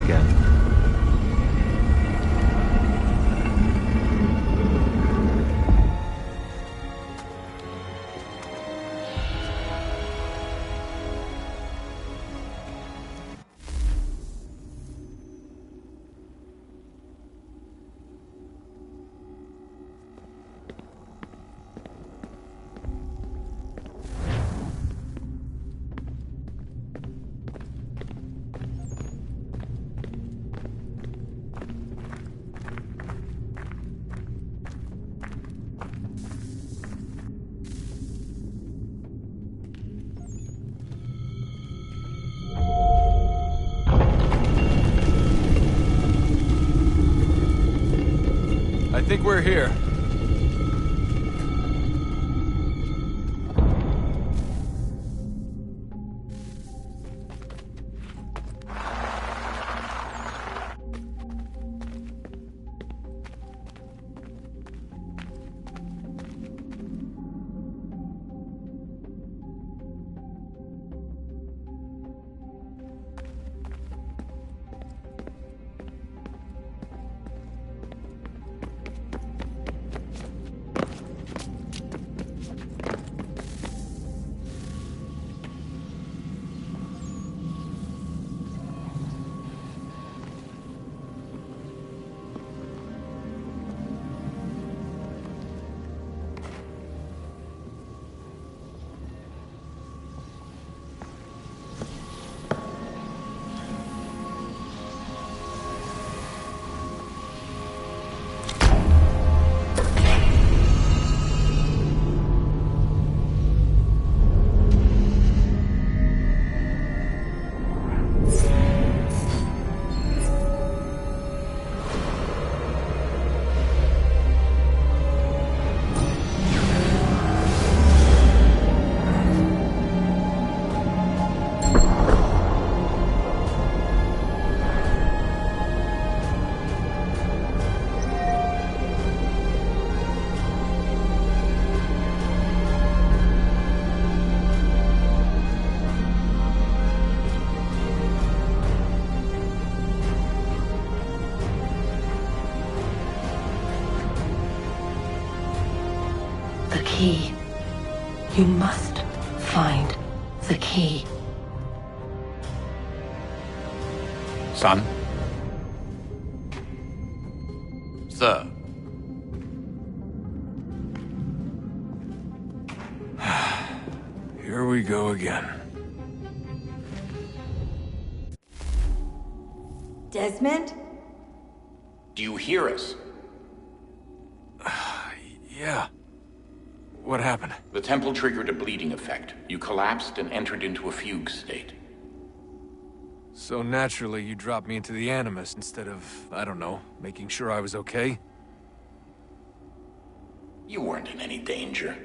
again. I think we're here. The key. You must find the key. Son? Sir. Here we go again. Desmond? Do you hear us? Yeah. What happened? The temple triggered a bleeding effect. You collapsed and entered into a fugue state. So naturally, you dropped me into the Animus instead of, I don't know, making sure I was okay? You weren't in any danger.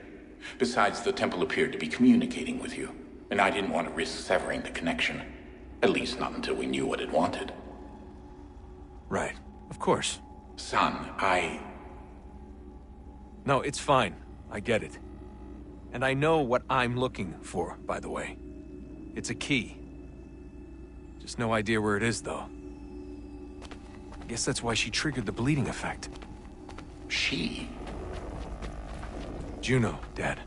Besides, the temple appeared to be communicating with you, and I didn't want to risk severing the connection. At least not until we knew what it wanted. Right. Of course. Son, No, it's fine. I get it. And I know what I'm looking for, by the way. It's a key. Just no idea where it is, though. I guess that's why she triggered the bleeding effect. She? Juno, Dad.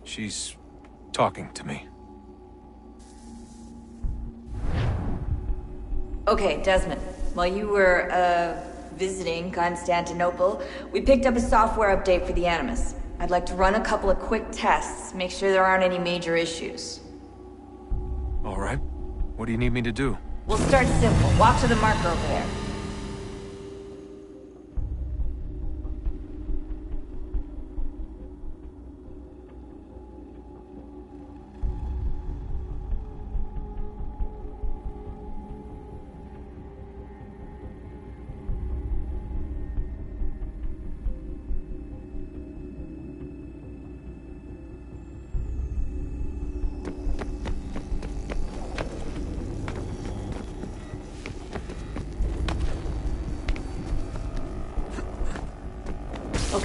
She's talking to me. Okay, Desmond. While you were, visiting Constantinople, we picked up a software update for the Animus. I'd like to run a couple of quick tests, make sure there aren't any major issues. All right. What do you need me to do? We'll start simple. Walk to the marker over there.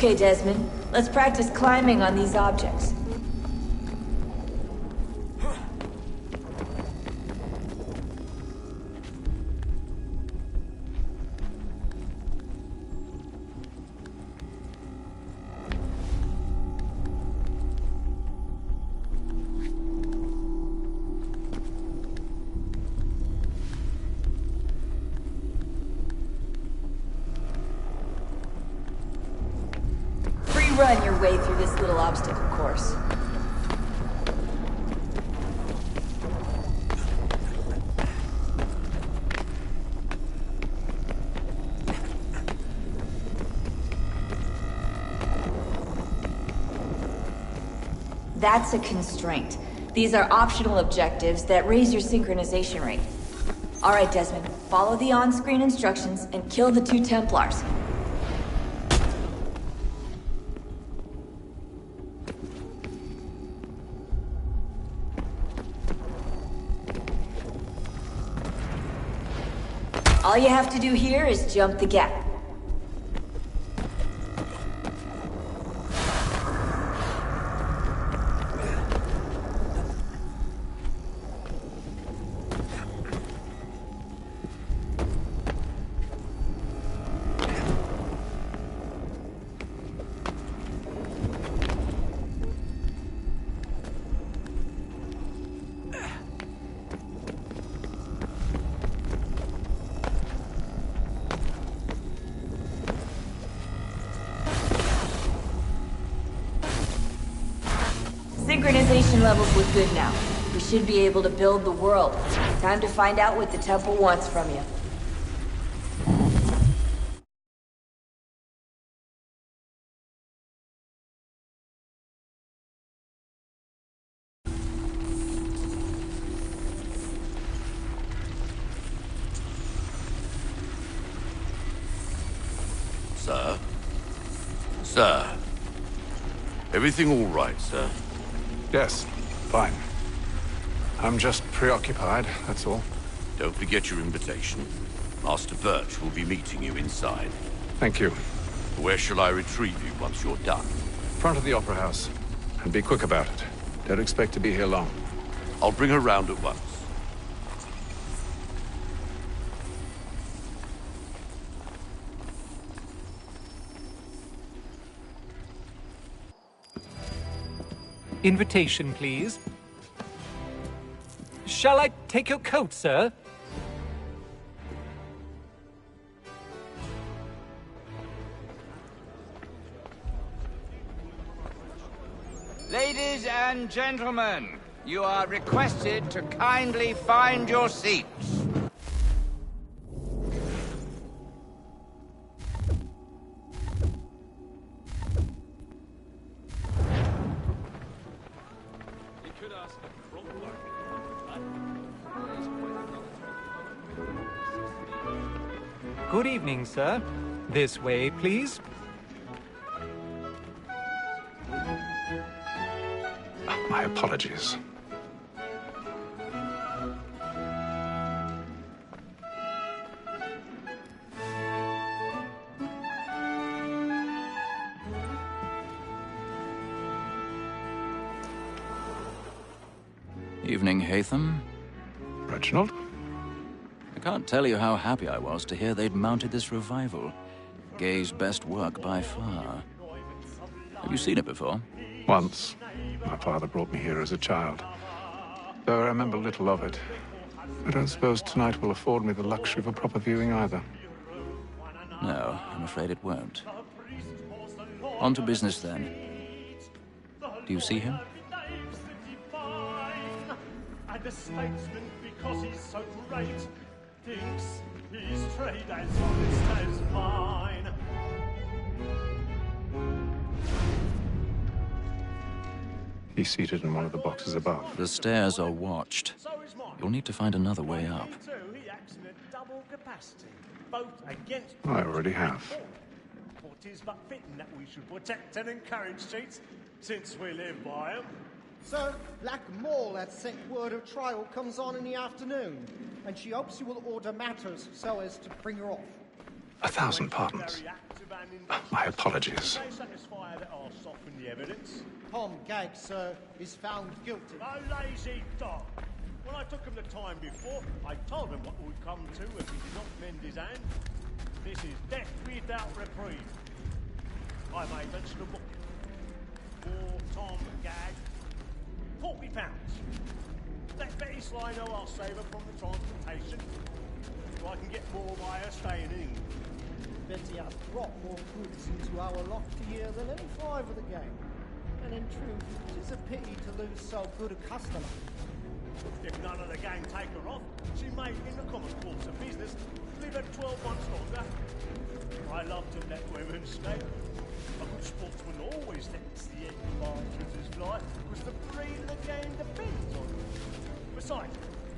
Okay, Desmond. Let's practice climbing on these objects. free run your way through this little obstacle course. That's a constraint. These are optional objectives that raise your synchronization rate. All right, Desmond, follow the on-screen instructions and kill the 2 Templars. All you have to do here is jump the gap. Synchronization levels look good now. We should be able to build the world. Time to find out what the temple wants from you. Sir? Sir? Everything all right, sir? Yes, fine. I'm just preoccupied, that's all. Don't forget your invitation. Master Birch will be meeting you inside. Thank you. Where shall I retrieve you once you're done? Front of the Opera House. And be quick about it. Don't expect to be here long. I'll bring her round at once. Invitation, please. Shall I take your coat, sir? Ladies and gentlemen, you are requested to kindly find your seats. Good evening, sir. This way, please. My apologies. Evening, Haytham. Reginald? I can't tell you how happy I was to hear they'd mounted this revival. Gay's best work by far. Have you seen it before? Once. My father brought me here as a child. Though I remember little of it. I don't suppose tonight will afford me the luxury of a proper viewing either. No, I'm afraid it won't. On to business then. Do you see him? And a statesman, because he's so great, thinks his trade as honest as mine. He's seated in one of the boxes above. The stairs are watched. You'll need to find another way up. He acts in a double capacity, both against... I already have. For 'tis but fitting that we should protect and encourage cheats, since we live by 'em. Sir, Black Mall had sent word of trial comes on in the afternoon, and she hopes you will order matters so as to bring her off. 1,000 pardons. My apologies. They satisfy that I'll soften the evidence. Tom Gagg, sir, is found guilty. A lazy dog. When I took him the time before, I told him what would come to if he did not mend his hand. This is death without reprieve. I made mention of booking. For Tom Gagg, £40. Let Betty Sly know I'll save her from the transportation, so I can get more by her staying in England. bet he has dropped more goods into our locked year than any 5 of the gang. And in truth, it is a pity to lose so good a customer. If none of the gang take her off, she may, in the common course of business, live at 12 months longer. I love to let women skate. A good sportsman always lets the end partridges fly, because the breed of the game depends on it. Besides,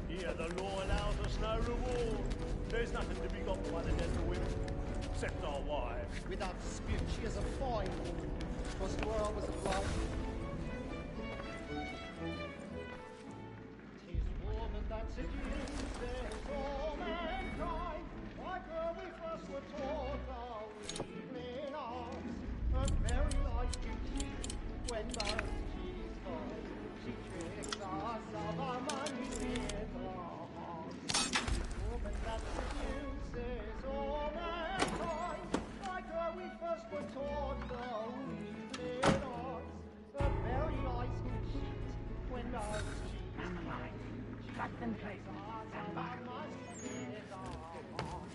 here the law allows us no reward. There's nothing to be got by the death of women, except our wives. Without dispute, she is a fine woman. Was to her I was a blow. Tis woman that seduces all mankind. Like her we first were taught our evening arts. Her very life you keep when most she's gone. She tricks us of our money with our hearts. Woman that seduces all mankind. Like her we first were taught our evening arts. Her very eyes can cheat when most she's gone. She tricks us of our money with our hearts.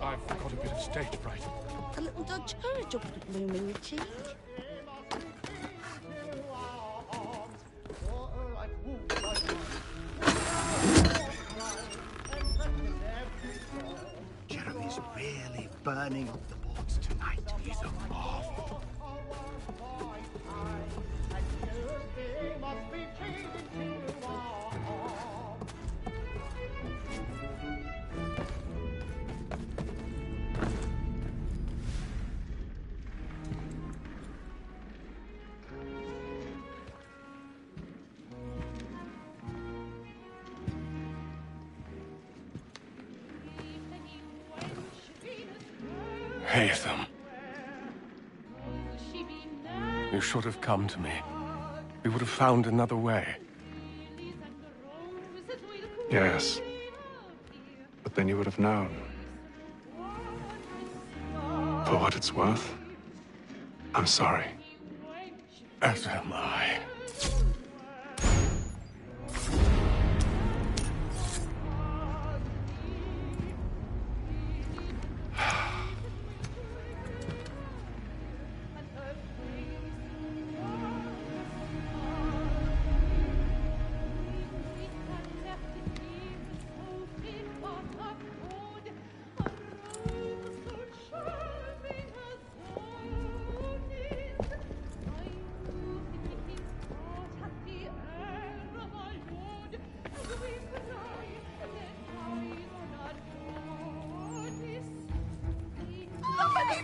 I've got a bit of stage fright. A little Dutch courage up the bloom in your cheek. Jeremy's really burning up the boards tonight. He's a marvel. Haytham. You should have come to me. We would have found another way. Yes. But then you would have known. For what it's worth, I'm sorry. As am I.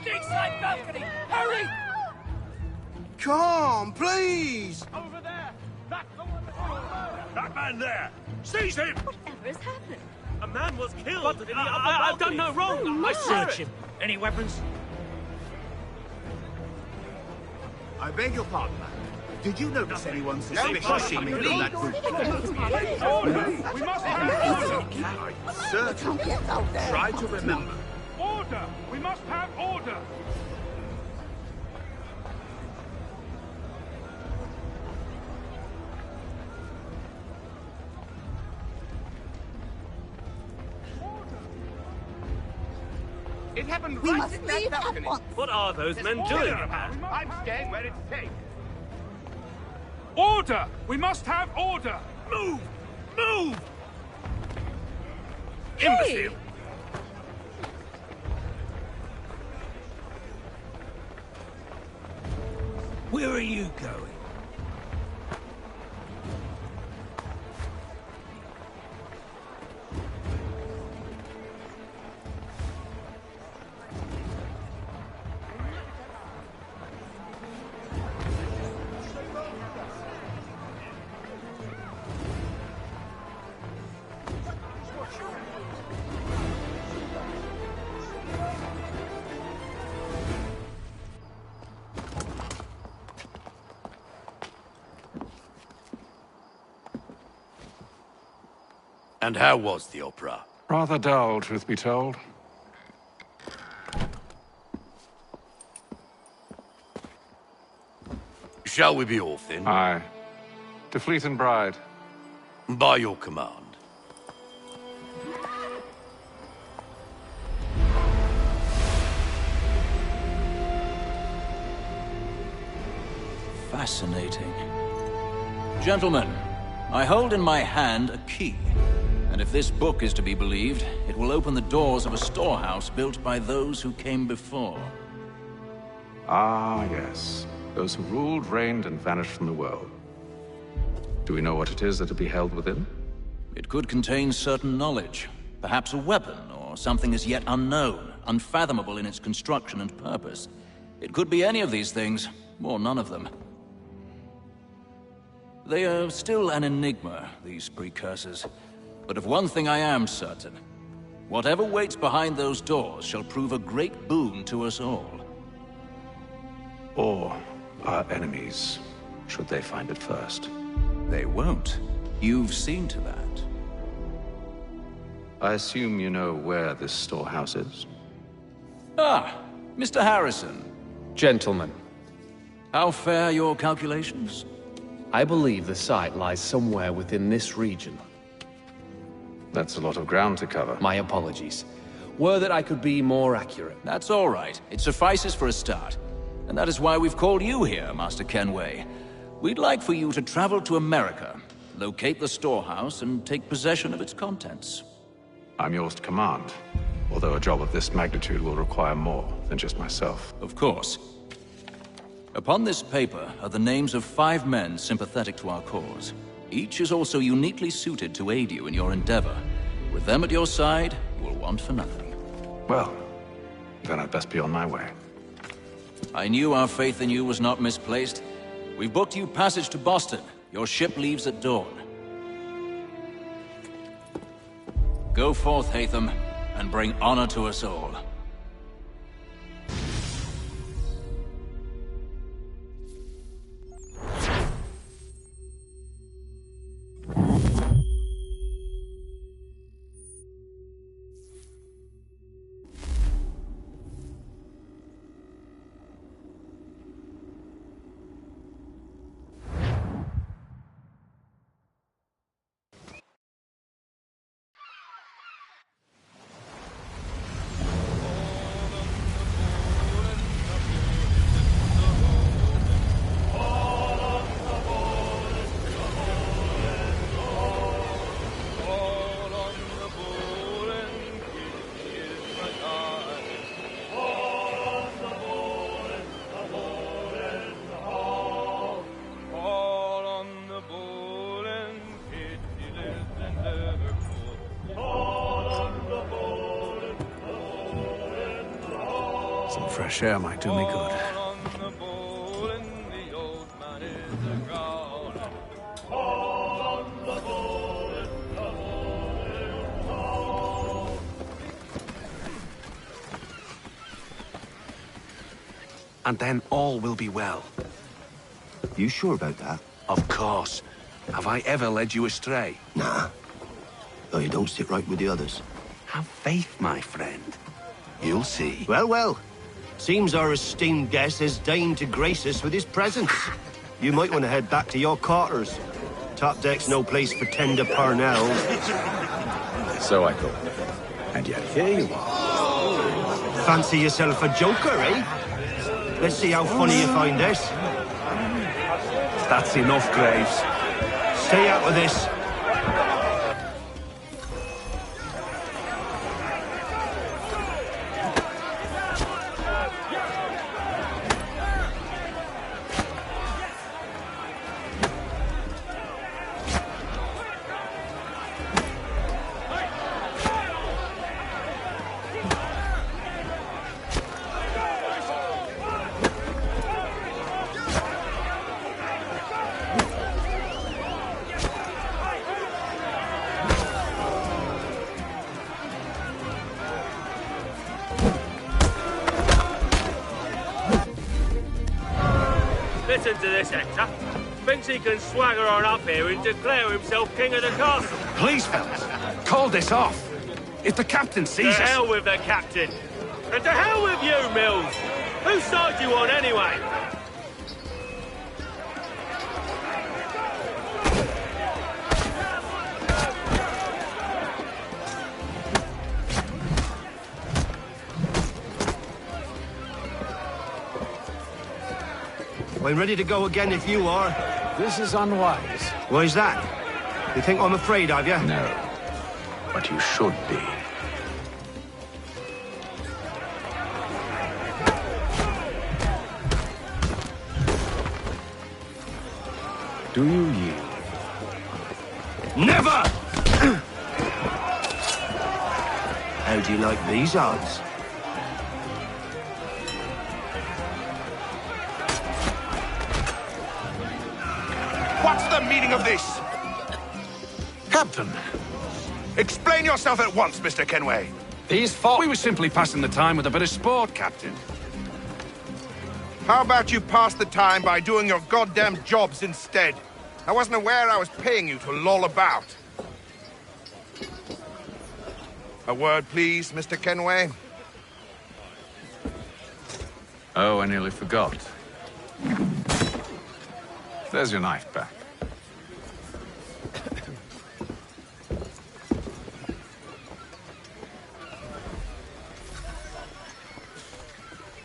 Inside balcony! Hurry! Come, please! Over there! That's the one that man there! Seize him! Whatever has happened? A man was killed! But I've done no wrong! Oh, I no. search him! Any weapons? I beg your pardon, ma'am. Did you notice anyone suspicious seeming from that group? Order! We must have order! Certainly. Try to remember. Order! We must have order! It happened We right must in that leave at balcony. once. What are those men doing? I'm staying where it's safe. Order! We must have order! Move! Move! Imbecile! Where are you going? And how was the opera? Rather dull, truth be told. Shall we be off then? Aye. To Fleet and Bride. By your command. Fascinating. Gentlemen, I hold in my hand a key. And if this book is to be believed, it will open the doors of a storehouse built by those who came before. Ah, yes. Those who ruled, reigned, and vanished from the world. Do we know what it is that will be held within? It could contain certain knowledge. Perhaps a weapon, or something as yet unknown, unfathomable in its construction and purpose. It could be any of these things, or none of them. They are still an enigma, these precursors. But of one thing I am certain. Whatever waits behind those doors shall prove a great boon to us all. Or our enemies, should they find it first. They won't. You've seen to that. I assume you know where this storehouse is? Ah, Mr. Harrison. Gentlemen. How fare your calculations? I believe the site lies somewhere within this region. That's a lot of ground to cover. My apologies. Were that I could be more accurate. That's all right. It suffices for a start. And that is why we've called you here, Master Kenway. We'd like for you to travel to America, locate the storehouse, and take possession of its contents. I'm yours to command, although a job of this magnitude will require more than just myself. Of course. Upon this paper are the names of 5 men sympathetic to our cause. Each is also uniquely suited to aid you in your endeavor. With them at your side, you will want for nothing. Well, then I'd best be on my way. I knew our faith in you was not misplaced. We've booked you passage to Boston. Your ship leaves at dawn. Go forth, Hatham, and bring honor to us all. Some fresh air might do me good. And then all will be well. You sure about that? Of course. Have I ever led you astray? Nah. Though you don't sit right with the others. Have faith, my friend. You'll see. Well, well. Seems our esteemed guest has deigned to grace us with his presence. You might want to head back to your quarters. Top deck's no place for tender Parnell. So I thought. And yet here you are. Fancy yourself a joker, eh? Let's see how funny you find this. That's enough, Graves. Stay out of this. Listen to this, Hector. Thinks he can swagger on up here and declare himself king of the castle. Please, fellas, call this off. If the captain sees us... To hell with the captain. And to hell with you, Mills. Whose side do you on, anyway? I'm ready to go again if you are. This is unwise. Why's that? You think I'm afraid of you? No. But you should be. Do you yield? Never! How do you like these odds? What's the meaning of this? Captain! Explain yourself at once, Mr. Kenway. These four... We were simply passing the time with a bit of sport, Captain. How about you pass the time by doing your goddamn jobs instead? I wasn't aware I was paying you to loll about. A word, please, Mr. Kenway. Oh, I nearly forgot. There's your knife back.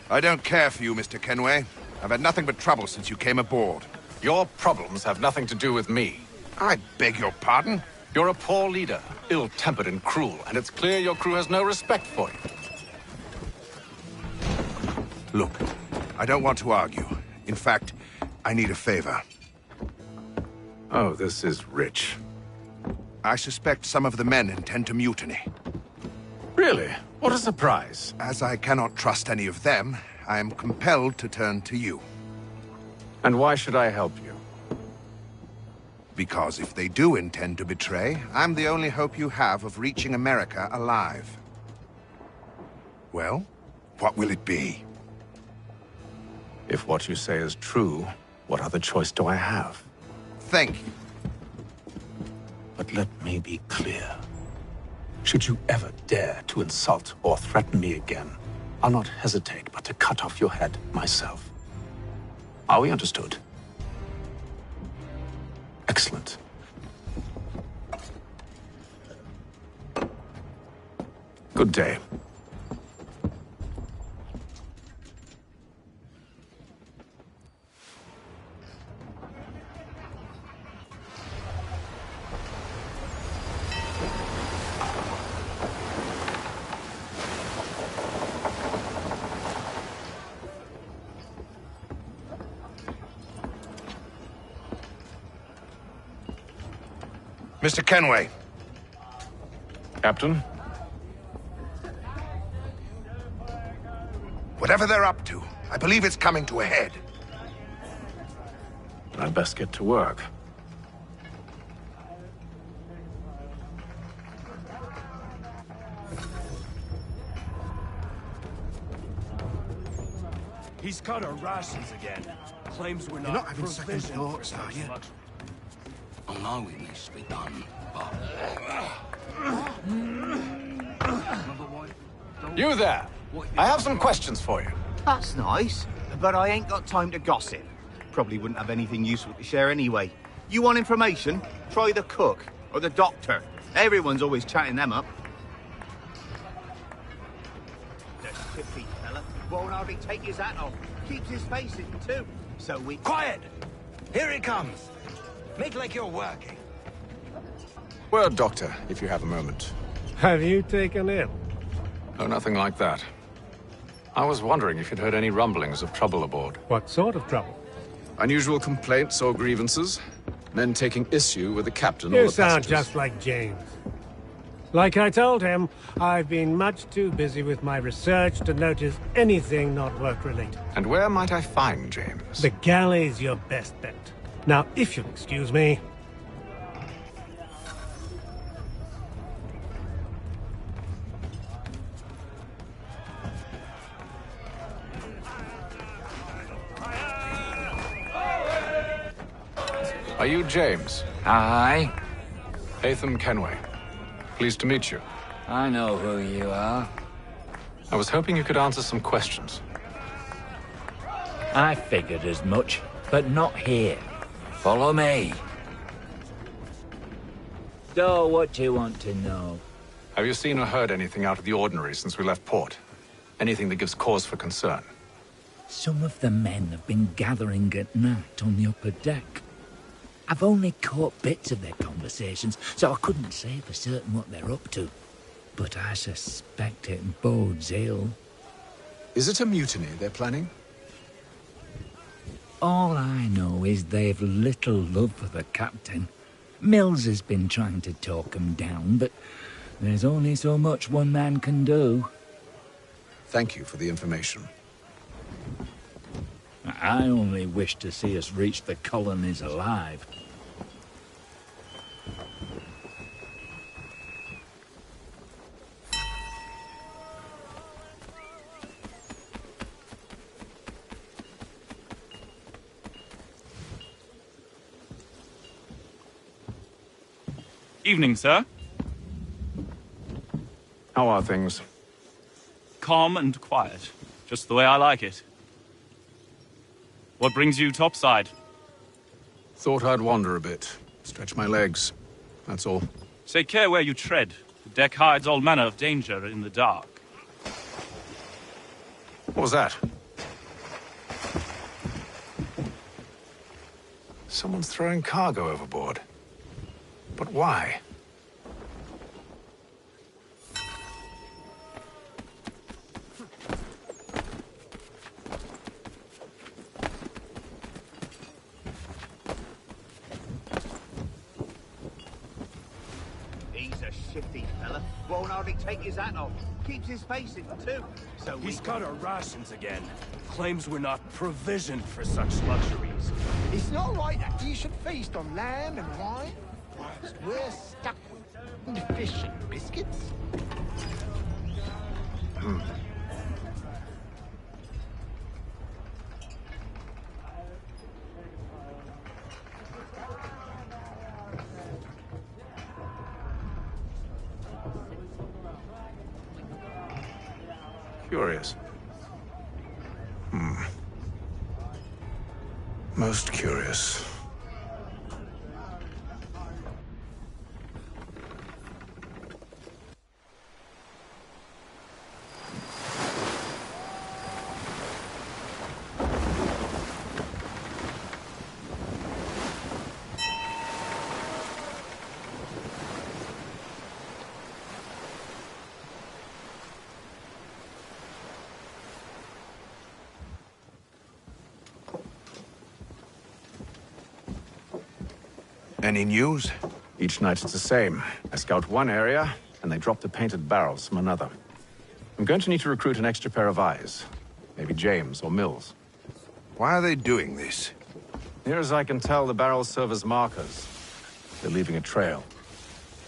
I don't care for you, Mr. Kenway. I've had nothing but trouble since you came aboard. Your problems have nothing to do with me. I beg your pardon? You're a poor leader, ill-tempered and cruel, and it's clear your crew has no respect for you. Look, I don't want to argue. In fact, I need a favor. Oh, this is rich. I suspect some of the men intend to mutiny. Really? What a surprise. As I cannot trust any of them, I am compelled to turn to you. And why should I help you? Because if they do intend to betray, I'm the only hope you have of reaching America alive. Well, what will it be? If what you say is true, what other choice do I have? Thank you. But let me be clear. Should you ever dare to insult or threaten me again, I'll not hesitate but to cut off your head myself. Are we understood? Excellent. Good day. Mr. Kenway. Captain? Whatever they're up to, I believe it's coming to a head. I'd best get to work. He's cut our rations again. Claims we're You're not having second thoughts, are you? I know it needs to be done, but... You there! I have some questions for you. That's nice, but I ain't got time to gossip. Probably wouldn't have anything useful to share anyway. You want information? Try the cook or the doctor. Everyone's always chatting them up. The chippy fella won't hardly take his hat off. Keeps his face in too. So we... Quiet! Here he comes. Make like you're working. Word, Doctor, if you have a moment. Have you taken ill? Oh, nothing like that. I was wondering if you'd heard any rumblings of trouble aboard. What sort of trouble? Unusual complaints or grievances? Men taking issue with the captain or You the sound passengers? just like James. Like I told him, I've been much too busy with my research to notice anything not work-related. And where might I find James? The galley's your best bet. Now, if you'll excuse me... Are you James? Aye. Haytham Kenway. Pleased to meet you. I know who you are. I was hoping you could answer some questions. I figured as much, but not here. Follow me. So, what do you want to know? Have you seen or heard anything out of the ordinary since we left port? Anything that gives cause for concern? Some of the men have been gathering at night on the upper deck. I've only caught bits of their conversations, so I couldn't say for certain what they're up to. But I suspect it bodes ill. Is it a mutiny they're planning? All I know is they've little love for the captain. Mills has been trying to talk 'em down, but there's only so much one man can do. Thank you for the information. I only wish to see us reach the colonies alive. Evening, sir. How are things? Calm and quiet. Just the way I like it. What brings you topside? Thought I'd wander a bit. Stretch my legs. That's all. Take care where you tread. The deck hides all manner of danger in the dark. What was that? Someone's throwing cargo overboard. But why? He's a shifty fella. Won't hardly take his hat off. Keeps his face in too. So He's cut our rations again. Claims we're not provisioned for such luxuries. It's not right that you should feast on lamb and wine, whilst we're stuck with fish and biscuits. Curious. Most curious. Any news? Each night it's the same. I scout one area, and they drop the painted barrels from another. I'm going to need to recruit an extra pair of eyes. Maybe James or Mills. Why are they doing this? Near as I can tell, the barrels serve as markers. They're leaving a trail.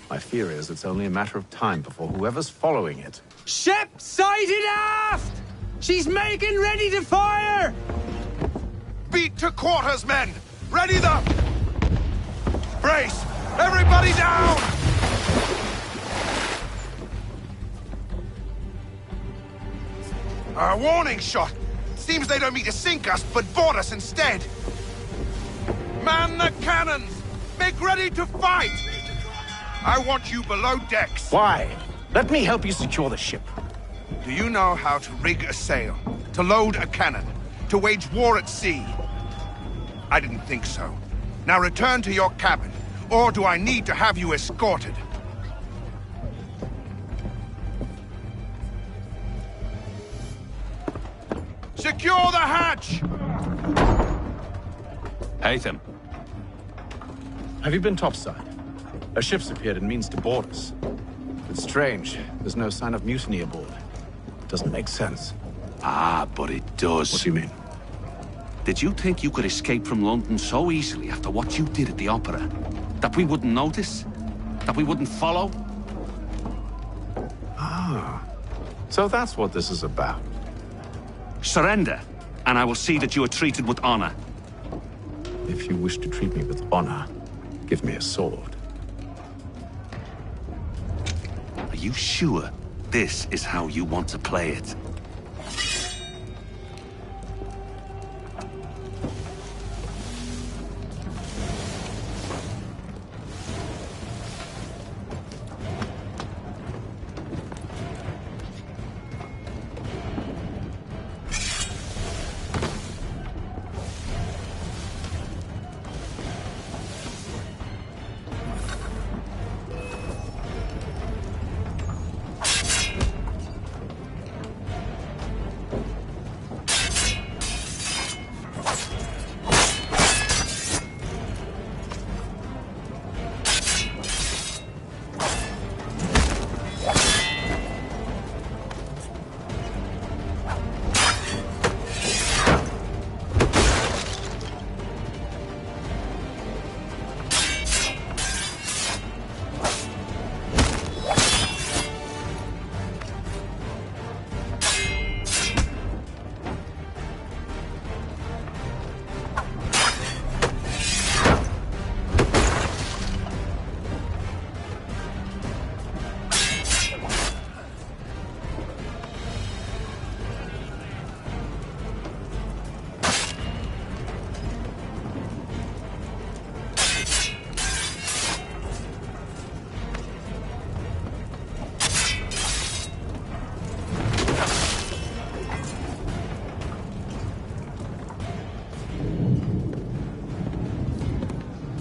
My fear is it's only a matter of time before whoever's following it... Ship sighted aft! She's making ready to fire! Beat to quarters, men! Ready the... Brace! Everybody down! A warning shot! Seems they don't mean to sink us, but board us instead! Man the cannons! Make ready to fight! I want you below decks. Why? Let me help you secure the ship. Do you know how to rig a sail? To load a cannon? To wage war at sea? I didn't think so. Now return to your cabin, or do I need to have you escorted? Secure the hatch! Haytham. Have you been topside? A ship's appeared and means to board us. It's strange. There's no sign of mutiny aboard. Doesn't make sense. Ah, but it does. What do you mean? Did you think you could escape from London so easily after what you did at the Opera? That we wouldn't notice? That we wouldn't follow? Ah. So that's what this is about. Surrender, and I will see that you are treated with honor. If you wish to treat me with honor, give me a sword. Are you sure this is how you want to play it?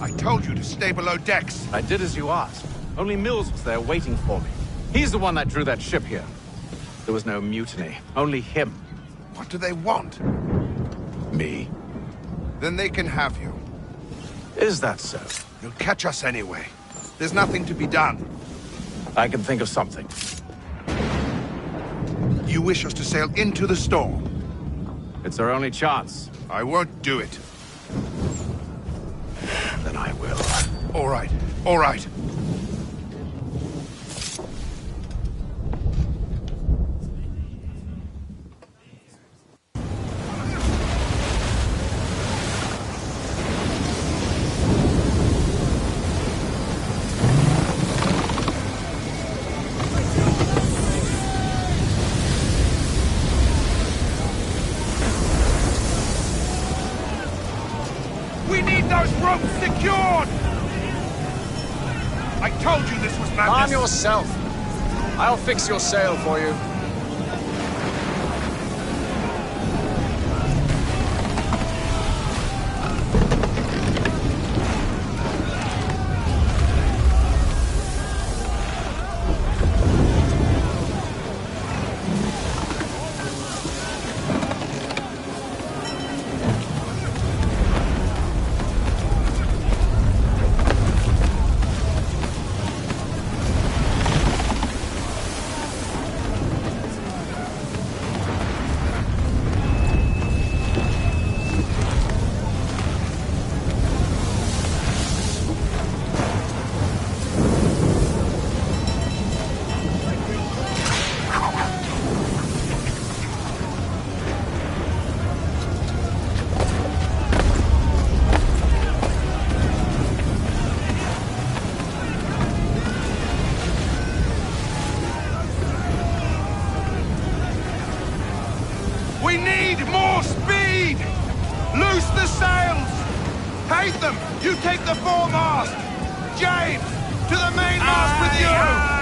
I told you to stay below decks. I did as you asked. Only Mills was there waiting for me. He's the one that drew that ship here. There was no mutiny, only him. What do they want? Me. Then they can have you. Is that so? You'll catch us anyway. There's nothing to be done. I can think of something. You wish us to sail into the storm? It's our only chance. I won't do it. Then I will. All right, all right. We need those ropes secured! I told you this was madness! Calm yourself. I'll fix your sail for you. We need more speed! Loose the sails! Haytham, you take the foremast! James, to the mainmast with you!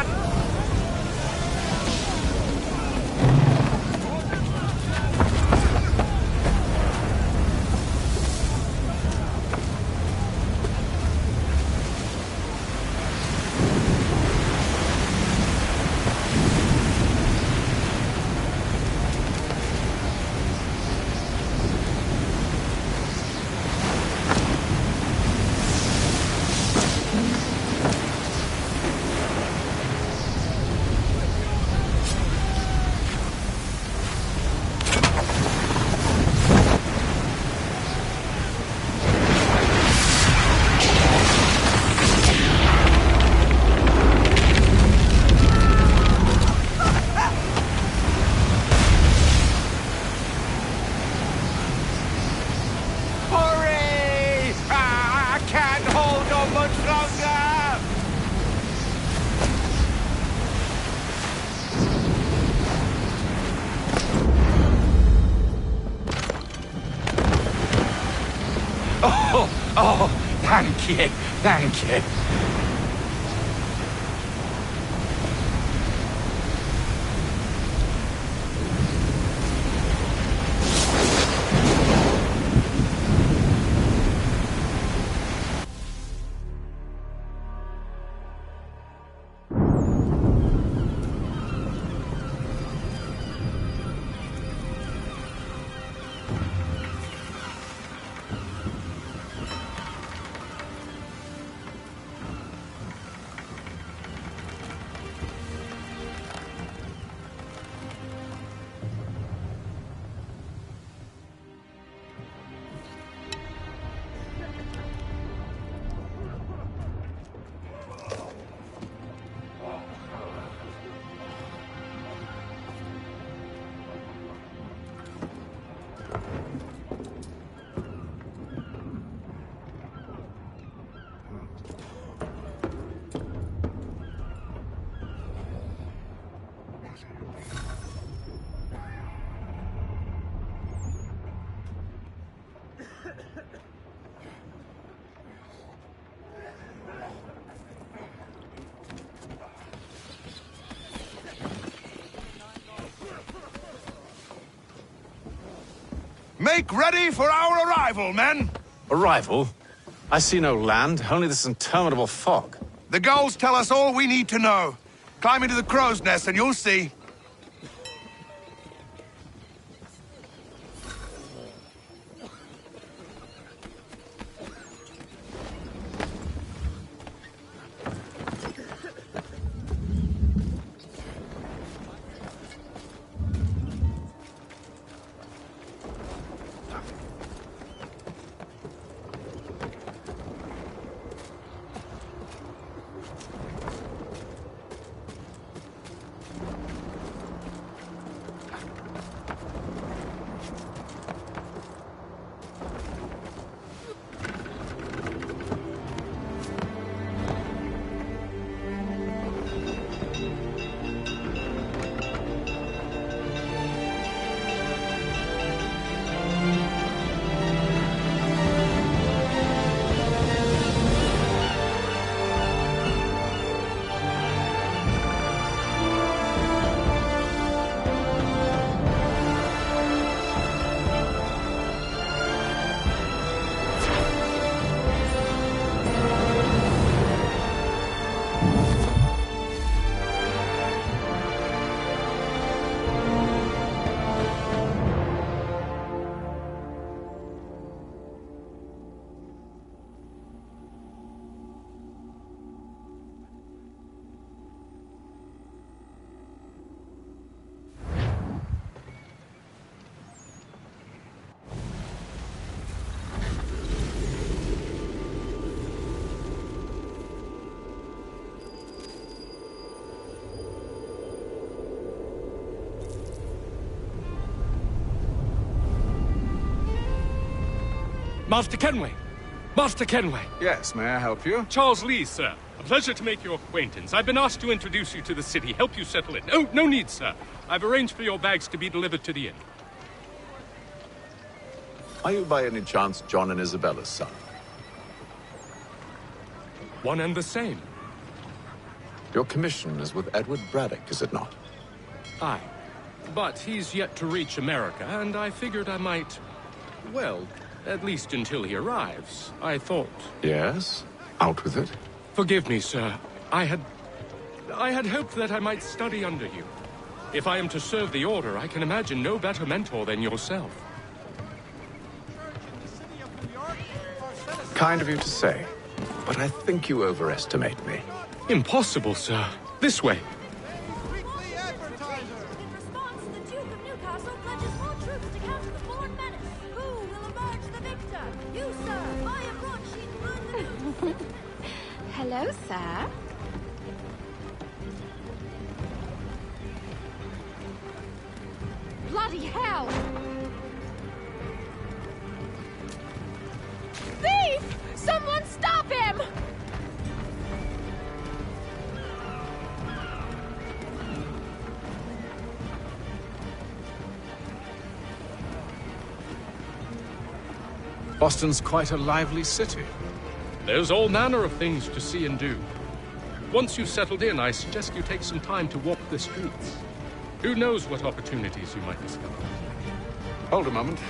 Oh, thank you, thank you. Make ready for our arrival, men! Arrival? I see no land, only this interminable fog. The gulls tell us all we need to know. Climb into the crow's nest and you'll see. Master Kenway! Master Kenway! Yes, may I help you? Charles Lee, sir. A pleasure to make your acquaintance. I've been asked to introduce you to the city, help you settle in. Oh, no need, sir. I've arranged for your bags to be delivered to the inn. Are you by any chance John and Isabella's son? One and the same. Your commission is with Edward Braddock, is it not? Aye. But he's yet to reach America, and I figured I might... well, at least until he arrives, I thought... Yes? Out with it. Forgive me, sir. I had hoped that I might study under you. If I am to serve the Order, I can imagine no better mentor than yourself. Kind of you to say, but I think you overestimate me. Impossible, sir. This way. Hello, sir. Bloody hell! Thief! Someone stop him! Boston's quite a lively city. There's all manner of things to see and do. Once you've settled in, I suggest you take some time to walk the streets. Who knows what opportunities you might discover. Hold a moment.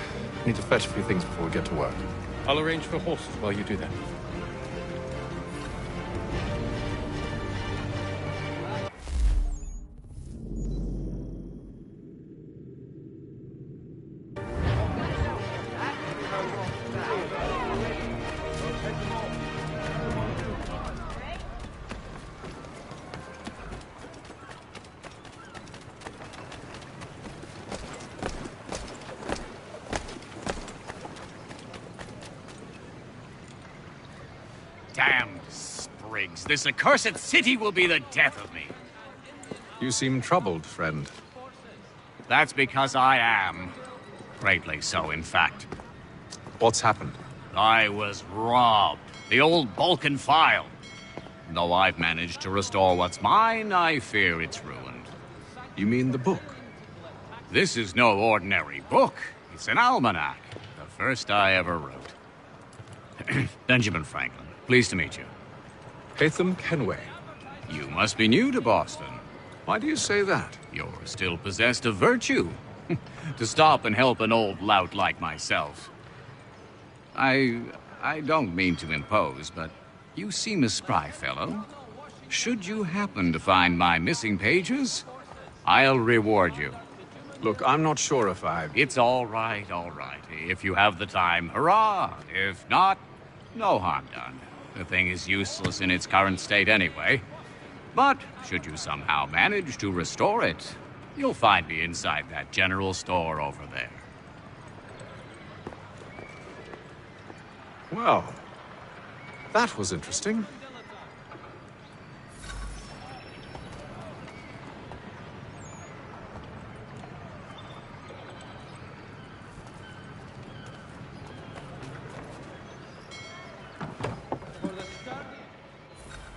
I need to fetch a few things before we get to work. I'll arrange for horses while you do that. Damned sprigs. This accursed city will be the death of me. You seem troubled, friend. That's because I am. Greatly so, in fact. What's happened? I was robbed. The old Balkan file. Though I've managed to restore what's mine, I fear it's ruined. You mean the book? This is no ordinary book. It's an almanac. The first I ever wrote. Benjamin Franklin. Pleased to meet you. Haytham Kenway. You must be new to Boston. Why do you say that? You're still possessed of virtue. To stop and help an old lout like myself. I I don't mean to impose, but you seem a spry fellow. Should you happen to find my missing pages, I'll reward you. Look, I'm not sure if I... It's all right, all right. If you have the time, hurrah! If not, no harm done. The thing is useless in its current state anyway. But should you somehow manage to restore it, you'll find me inside that general store over there. Well, that was interesting.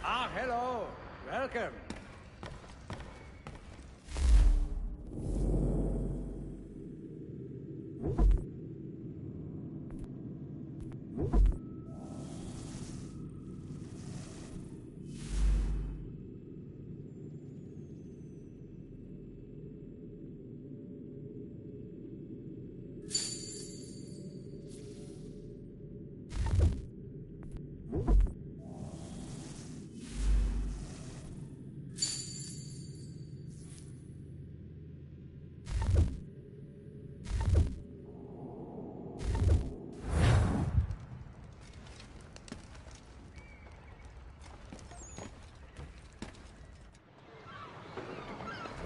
Ah, hello. Welcome.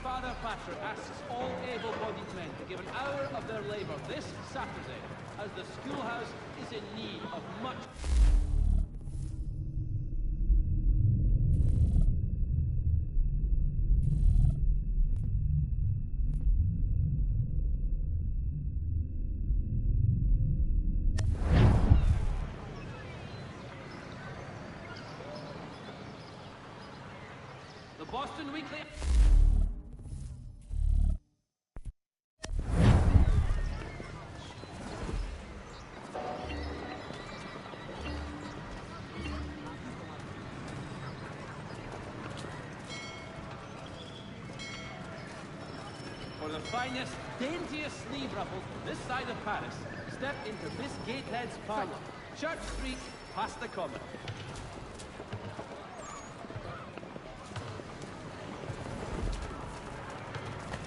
Father Patrick asks all able-bodied men to give an hour of their labor this Saturday, as the schoolhouse is in need of much... The Boston Weekly... For the finest, daintiest sleeve ruffles this side of Paris, step into Miss Gatehead's parlour. Church Street, past the Common.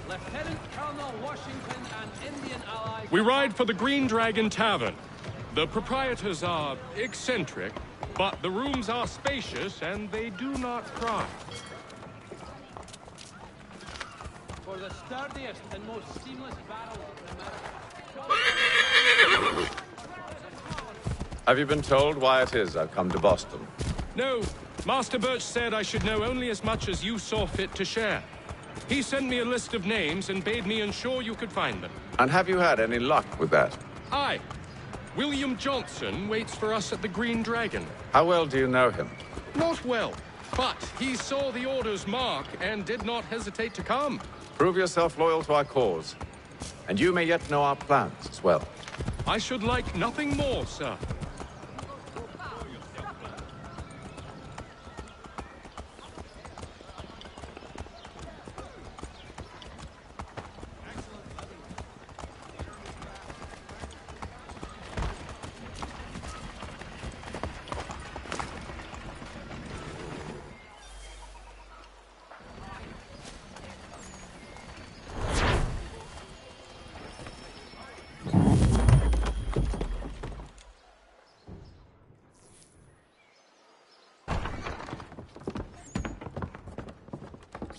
Lieutenant Colonel Washington and Indian allies... We ride for the Green Dragon Tavern. The proprietors are eccentric, but the rooms are spacious and they do not cry. For the sturdiest and most seamless barrels in America. Have you been told why it is I've come to Boston? No, Master Birch said I should know only as much as you saw fit to share. He sent me a list of names and bade me ensure you could find them. And have you had any luck with that? Aye. William Johnson waits for us at the Green Dragon. How well do you know him? Not well, but he saw the order's mark and did not hesitate to come. Prove yourself loyal to our cause, and you may yet know our plans as well. I should like nothing more, sir.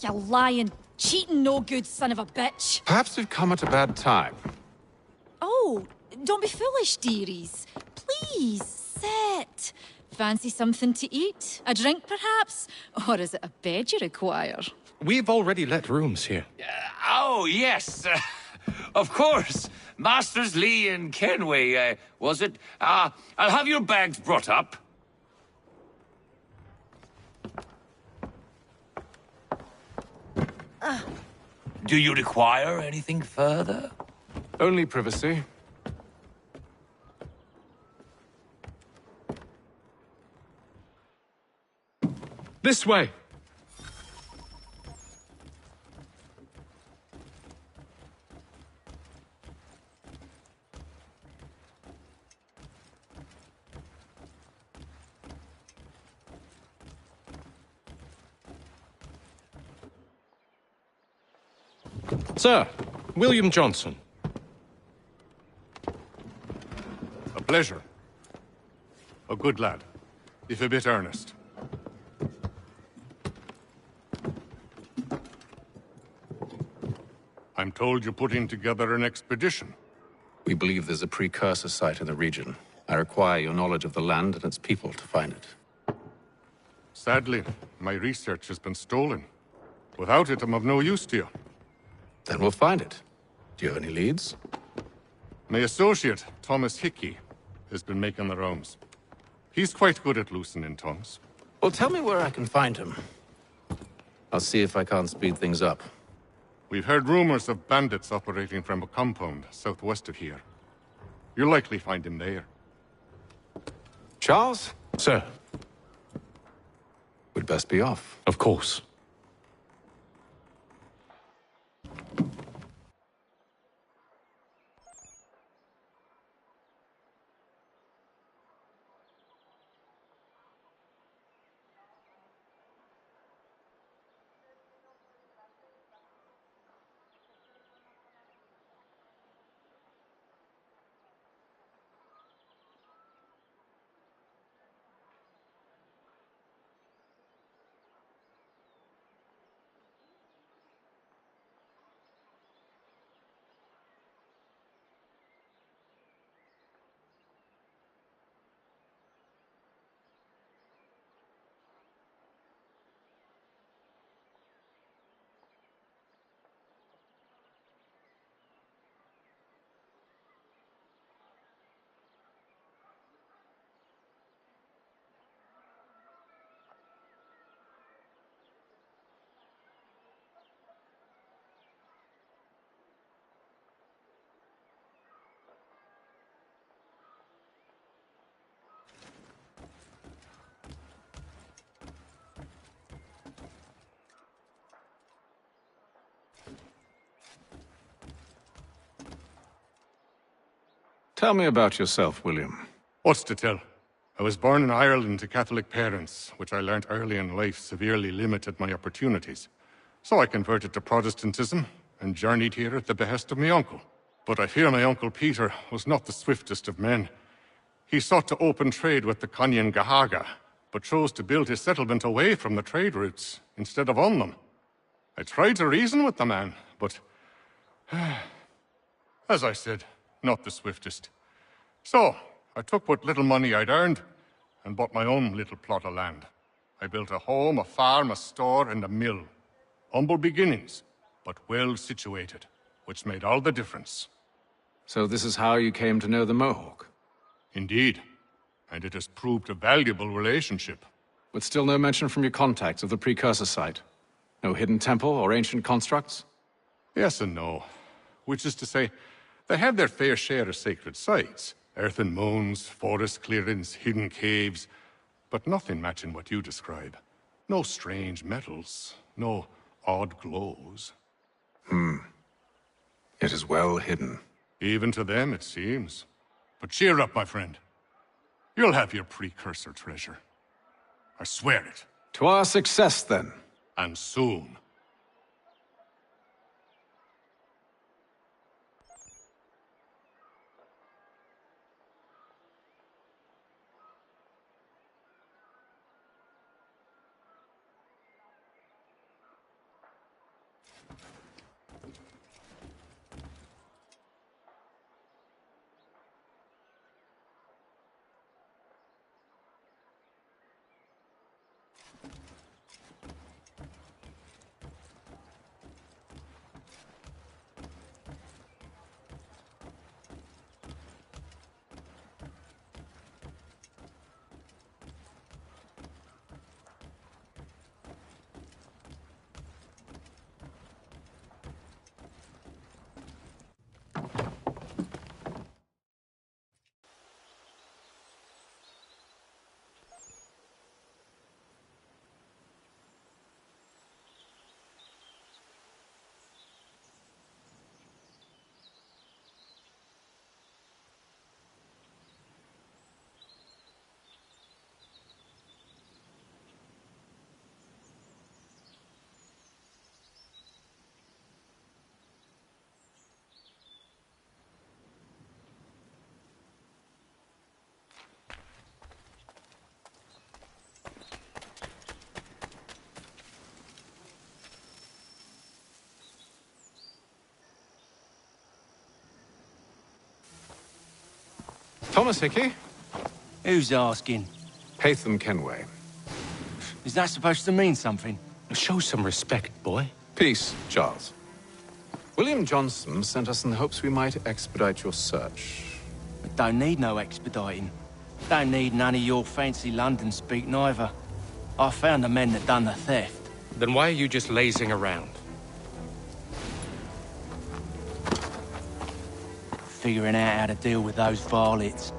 You lying, cheating, no good son of a bitch. Perhaps we've come at a bad time. Oh, don't be foolish, dearies. Please, sit. Fancy something to eat? A drink, perhaps? Or is it a bed you require? We've already let rooms here. Oh, yes. Of course. Masters Lee and Kenway, was it? I'll have your bags brought up. Do you require anything further? Only privacy. This way. Sir, William Johnson. A pleasure. A good lad, if a bit earnest. I'm told you're putting together an expedition. We believe there's a precursor site in the region. I require your knowledge of the land and its people to find it. Sadly, my research has been stolen. Without it, I'm of no use to you. Then we'll find it. Do you have any leads? My associate, Thomas Hickey, has been making the rounds. He's quite good at loosening tongues. Well, tell me where I can find him. I'll see if I can't speed things up. We've heard rumors of bandits operating from a compound southwest of here. You'll likely find him there. Charles? Sir. We'd best be off. Of course. Tell me about yourself, William. What's to tell? I was born in Ireland to Catholic parents, which I learnt early in life severely limited my opportunities. So I converted to Protestantism and journeyed here at the behest of my uncle. But I fear my uncle Peter was not the swiftest of men. He sought to open trade with the Conyan Gahaga, but chose to build his settlement away from the trade routes instead of on them. I tried to reason with the man, but as I said, not the swiftest. So, I took what little money I'd earned and bought my own little plot of land. I built a home, a farm, a store, and a mill. Humble beginnings, but well situated, which made all the difference. So this is how you came to know the Mohawk? Indeed, and it has proved a valuable relationship. But still no mention from your contacts of the precursor site? No hidden temple or ancient constructs? Yes and no. Which is to say, they have their fair share of sacred sites. Earthen mounds, forest clearings, hidden caves. But nothing matching what you describe. No strange metals, no odd glows. It is well hidden. Even to them, it seems. But cheer up, my friend. You'll have your precursor treasure. I swear it. To our success, then. And soon. Thomas Hickey? Who's asking? Haytham Kenway. Is that supposed to mean something? Show some respect, boy. Peace, Charles. William Johnson sent us in the hopes we might expedite your search. I don't need no expediting. Don't need none of your fancy London speak neither. I found the men that done the theft. Then why are you just lazing around? Figuring out how to deal with those varlets.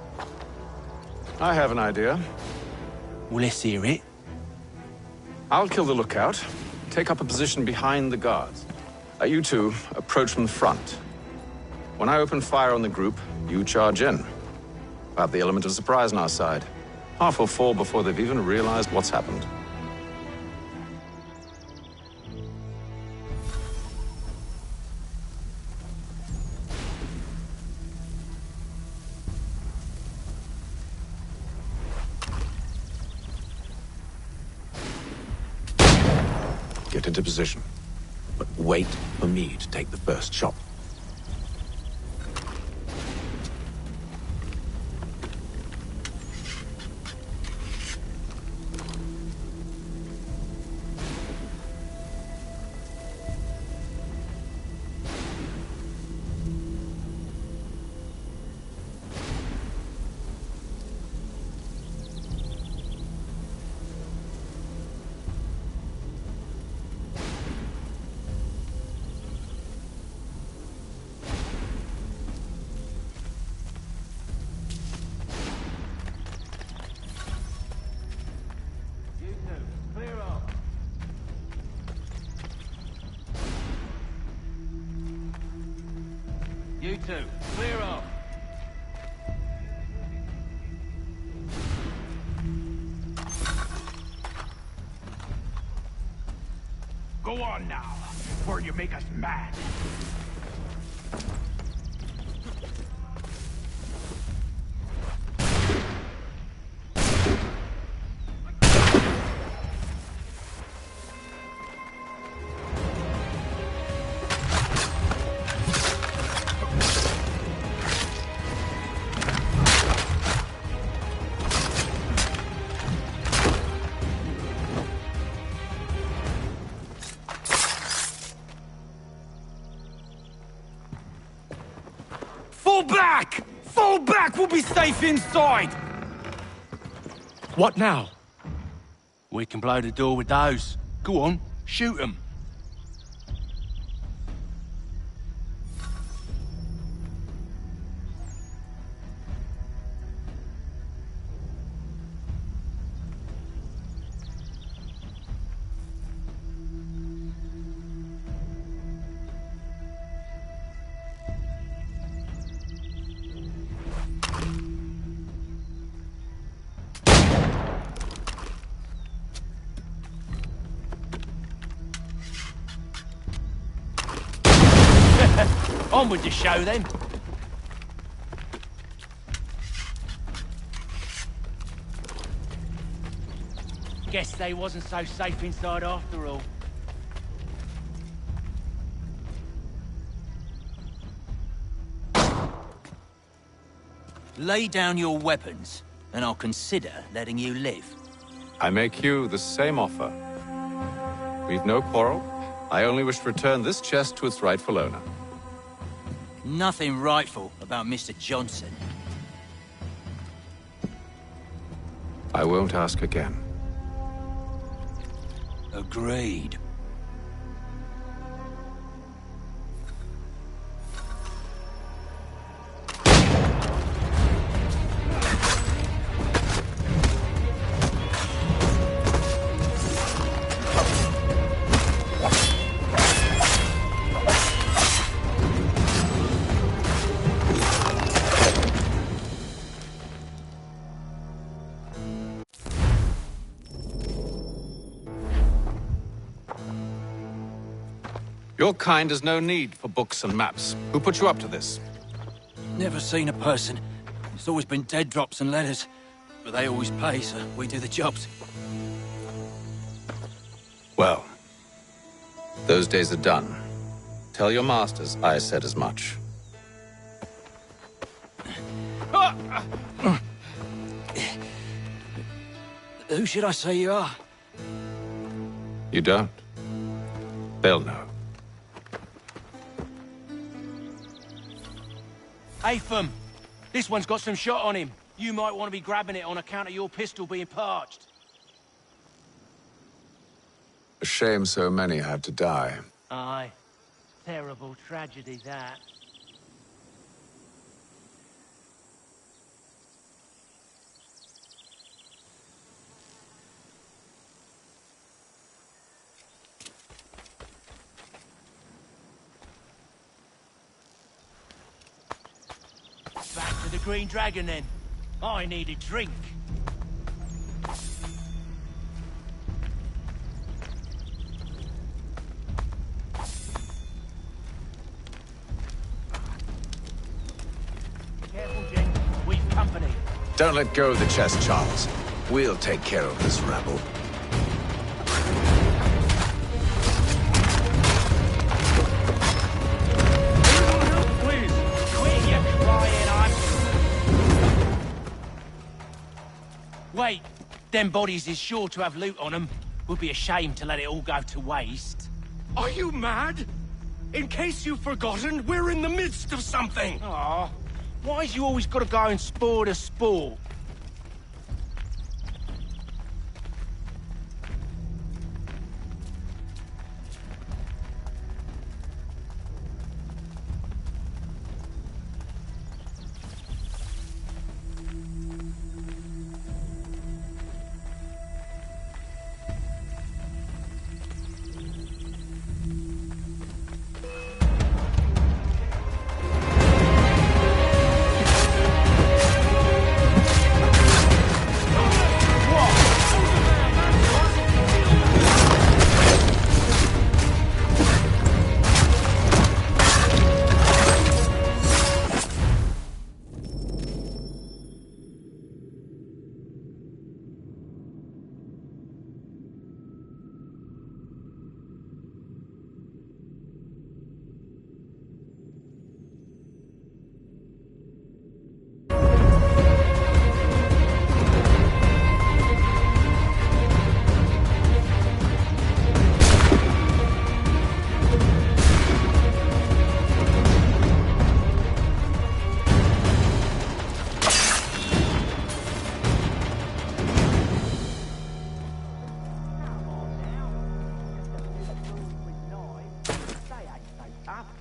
I have an idea. Well, let's hear it. I'll kill the lookout, take up a position behind the guards. You two approach from the front. When I open fire on the group, you charge in. We'll have the element of surprise on our side. Half will fall before they've even realized what's happened. Get into position. But wait for me to take the first shot. You two, clear off. Go on now, before you make us mad. Fall back! Fall back! We'll be safe inside! What now? We can blow the door with those. Go on, shoot them. On with the show, then. Guess they wasn't so safe inside after all. Lay down your weapons, and I'll consider letting you live. I make you the same offer. We've no quarrel. I only wish to return this chest to its rightful owner. Nothing rightful about Mr. Johnson. I won't ask again. Agreed. Your kind has no need for books and maps. Who put you up to this? Never seen a person. It's always been dead drops and letters. But they always pay, so we do the jobs. Well, those days are done. Tell your masters I said as much. Ah! Who should I say you are? You don't. They'll know. Atham, this one's got some shot on him. You might want to be grabbing it on account of your pistol being parched. A shame so many had to die. Aye. Terrible tragedy, that. Back to the Green Dragon, then. I need a drink. Careful, Jen. We've company. Don't let go of the chest, Charles. We'll take care of this rabble. Please, quit your crying, Wait, them bodies is sure to have loot on them. Would be a shame to let it all go to waste. Are you mad? In case you've forgotten, we're in the midst of something! Aw, why's you always gotta go and spoil the sport?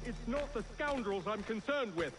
It's not the scoundrels I'm concerned with.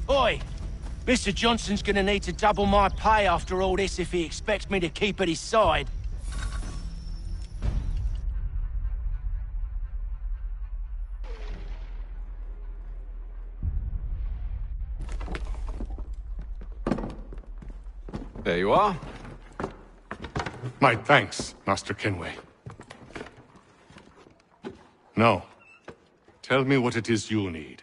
Oi! Mr. Johnson's gonna need to double my pay after all this if he expects me to keep at his side. There you are. My thanks, Master Kenway. Now, tell me what it is you need.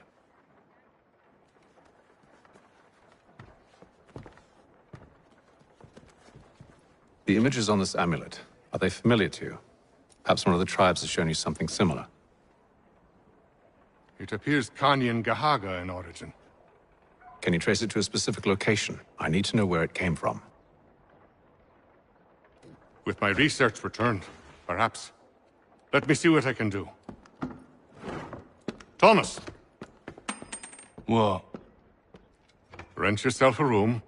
The images on this amulet, are they familiar to you? Perhaps one of the tribes has shown you something similar. It appears Kanyan Gahaga in origin. Can you trace it to a specific location? I need to know where it came from. With my research returned, perhaps. Let me see what I can do. Thomas! What? Rent yourself a room.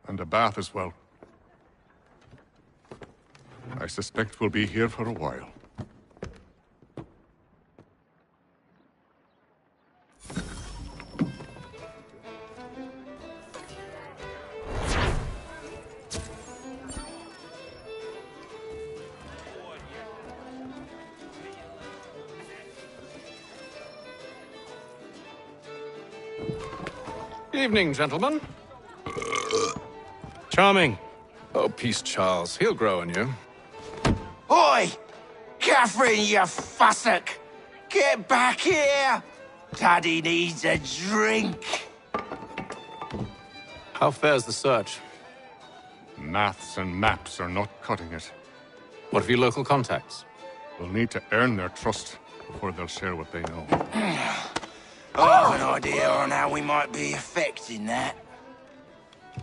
And a bath as well. I suspect we'll be here for a while. Evening, gentlemen. Charming. Oh, peace, Charles. He'll grow on you. Oi! Catherine, you fussock! Get back here! Daddy needs a drink! How fares the search? Maths and maps are not cutting it. What of your local contacts? We'll need to earn their trust before they'll share what they know. I have an idea on how we might be affecting that.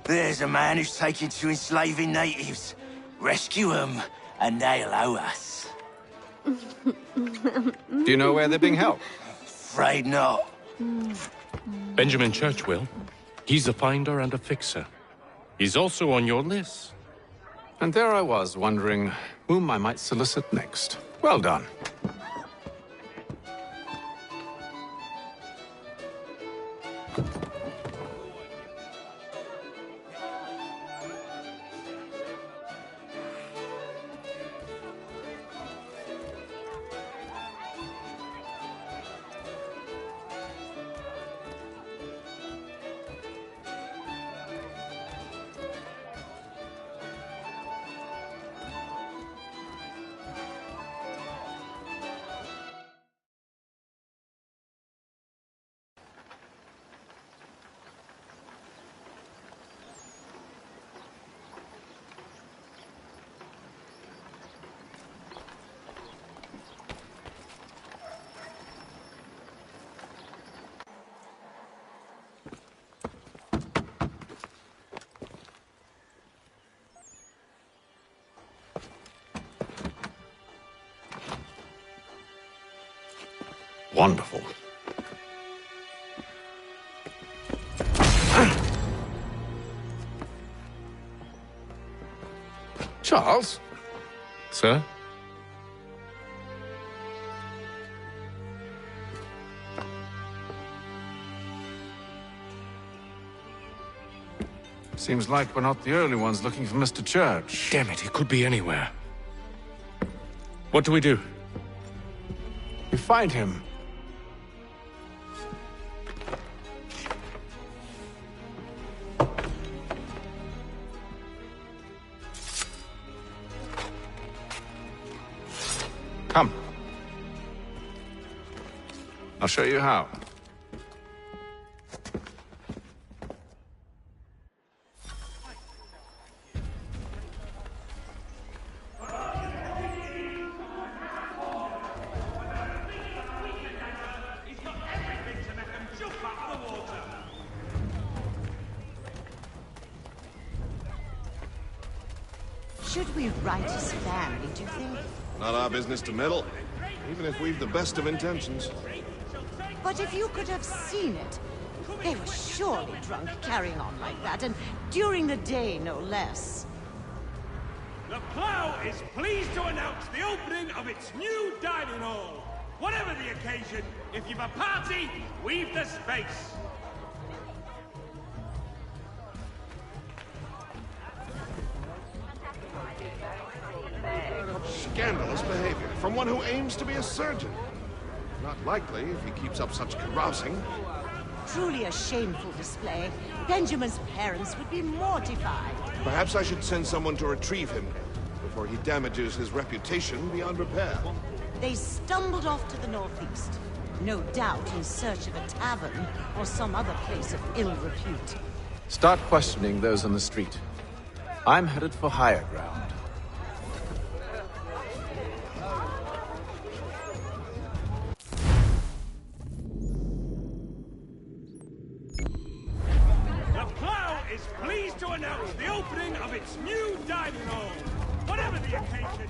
There's a man who's taken to enslaving natives. Rescue them, and they'll owe us. Do you know where they're being held? Afraid not. Benjamin Churchwill. He's a finder and a fixer. He's also on your list. And there I was, wondering whom I might solicit next. Well done. Wonderful. Charles? Sir? Seems like we're not the only ones looking for Mr. Church. Damn it, he could be anywhere. What do we do? We find him. Come. I'll show you how. Should we right his family, do you think? Not our business to meddle, even if we've the best of intentions. But if you could have seen it, they were surely drunk carrying on like that, and during the day, no less. The Plough is pleased to announce the opening of its new dining hall. Whatever the occasion, if you've a party, we've the space. Scandalous behavior from one who aims to be a surgeon. Not likely if he keeps up such carousing. truly a shameful display. Benjamin's parents would be mortified. Perhaps I should send someone to retrieve him before he damages his reputation beyond repair. They stumbled off to the northeast, no doubt in search of a tavern or some other place of ill repute. Start questioning those on the street. I'm headed for higher ground. The Plough is pleased to announce the opening of its new dining hall. Whatever the occasion.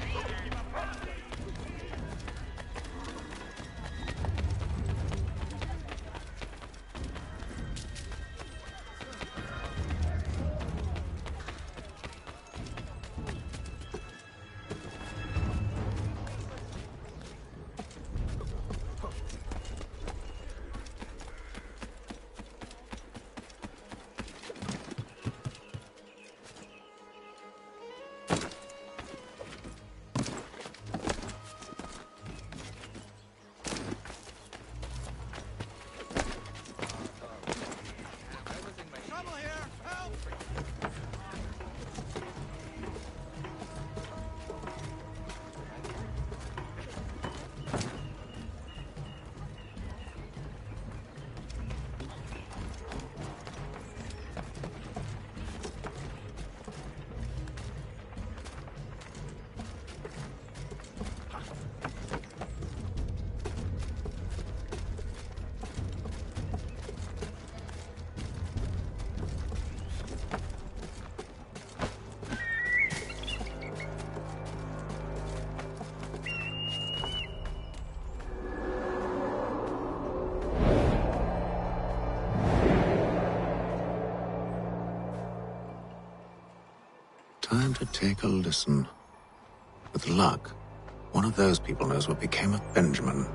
Time to take a listen. With luck, one of those people knows what became of Benjamin.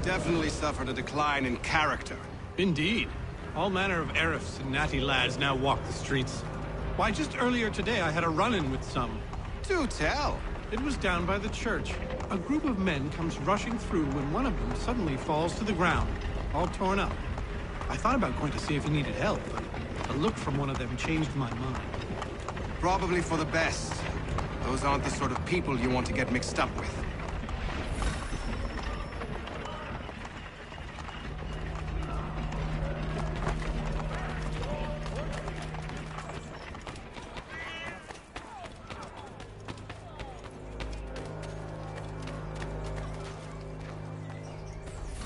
Definitely suffered a decline in character. Indeed. All manner of Arifs and natty lads now walk the streets. Why, just earlier today I had a run-in with some. Do tell. It was down by the church. A group of men comes rushing through when one of them suddenly falls to the ground, all torn up. I thought about going to see if he needed help, but a look from one of them changed my mind. Probably for the best. Those aren't the sort of people you want to get mixed up with.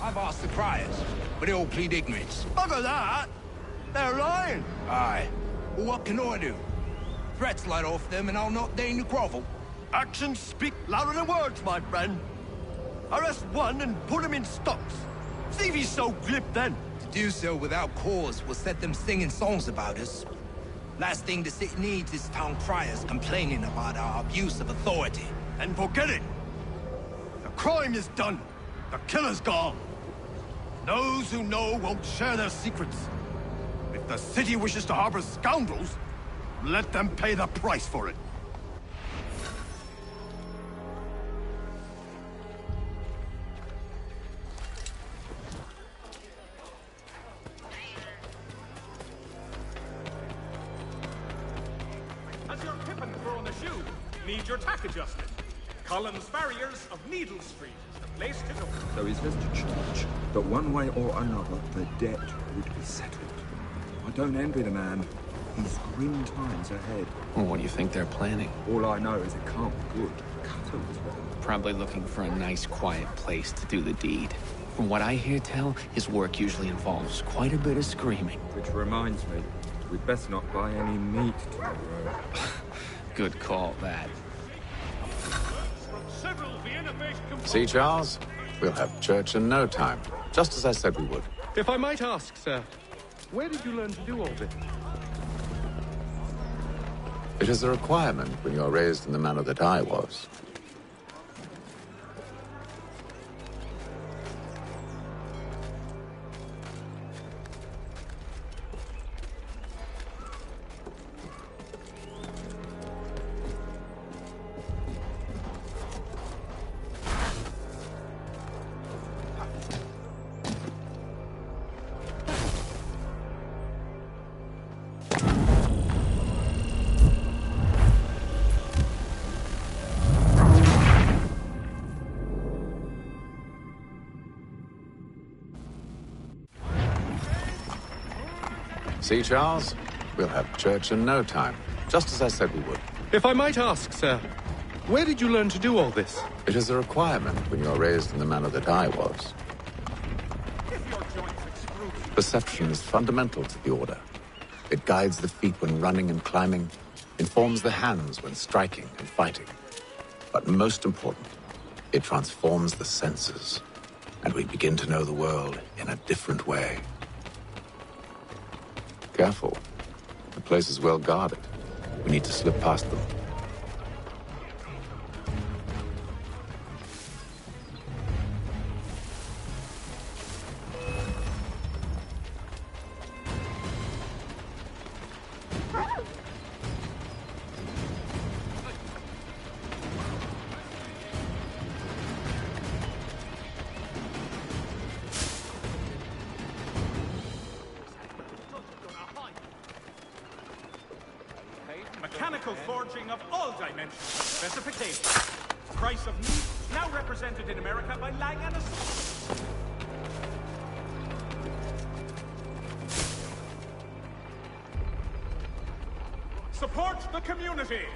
I've asked the criers, but they all plead ignorance. Bugger that! They're lying! Aye. Well, what can I do? Threats light off them and I'll not deign to grovel. Actions speak louder than words, my friend. Arrest one and put him in stocks. See if he's so glib then. To do so without cause will set them singing songs about us. Last thing the city needs is town criers complaining about our abuse of authority. And forget it! The crime is done. The killer's gone. Those who know won't share their secrets. If the city wishes to harbor scoundrels, let them pay the price for it. Has your pippin thrown a shoe? Need your tack adjusted? Collins Farriers of Needle Street is the place to go. So he's just a church, but one way or another, the debt would be settled. I don't envy the man. He's grim times ahead. Well, what do you think they're planning? All I know is it can't be good. Cut him as well. Probably looking for a nice, quiet place to do the deed. From what I hear tell, his work usually involves quite a bit of screaming. Which reminds me, we'd best not buy any meat tomorrow. Good call, that. See, Charles? We'll have church in no time, just as I said we would. If I might ask, sir, Where did you learn to do all this? It is a requirement when you are raised in the manner that I was. See, Charles? We'll have church in no time, just as I said we would. If I might ask, sir, where did you learn to do all this? It is a requirement when you are raised in the manner that I was. Perception is fundamental to the Order. It guides the feet when running and climbing, informs the hands when striking and fighting. But most important, it transforms the senses, and we begin to know the world in a different way. Careful. The place is well guarded. We need to slip past them. Mechanical forging of all dimensions and specifications. Price of meat, now represented in America by Lang & Associates. Support the community.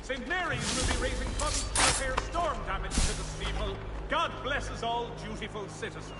St. Mary's will be raising funds to repair storm damage to the steeple. God blesses all dutiful citizens.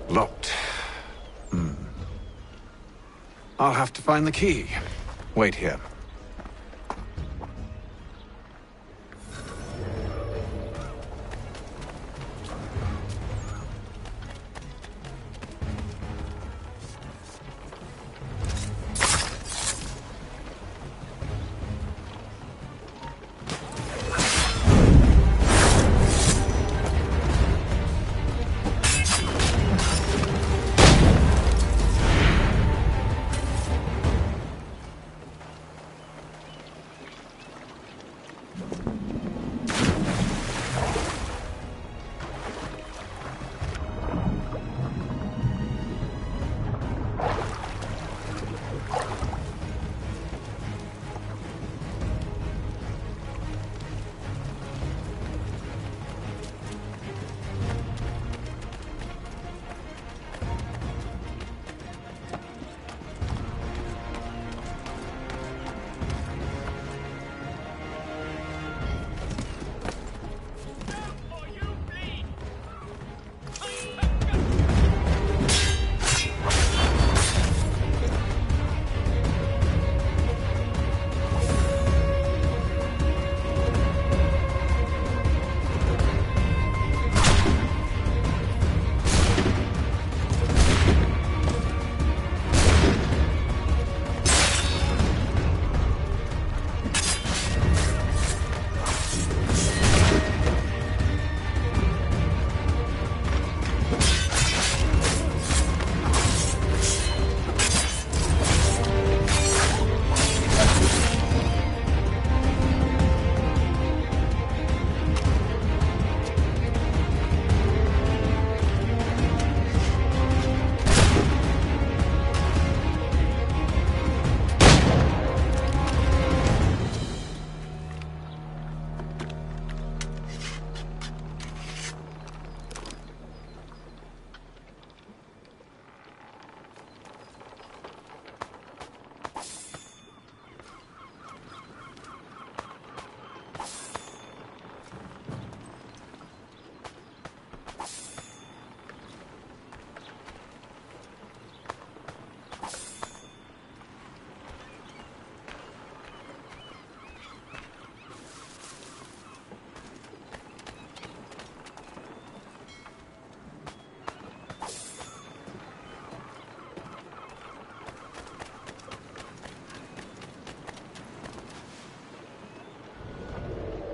Locked. I'll have to find the key. Wait here.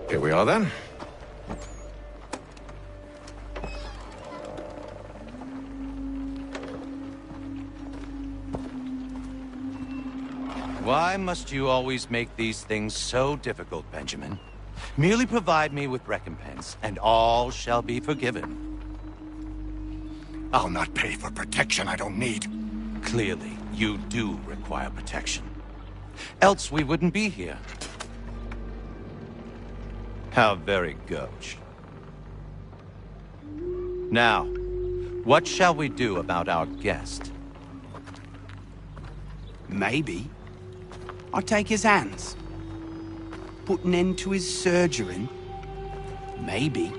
Here we are then. Why must you always make these things so difficult, Benjamin? Merely provide me with recompense, and all shall be forgiven. I'll not pay for protection I don't need. Clearly, you do require protection. Else we wouldn't be here. How very gauche. Now, what shall we do about our guest? Maybe I'll take his hands. Put an end to his surgering. Maybe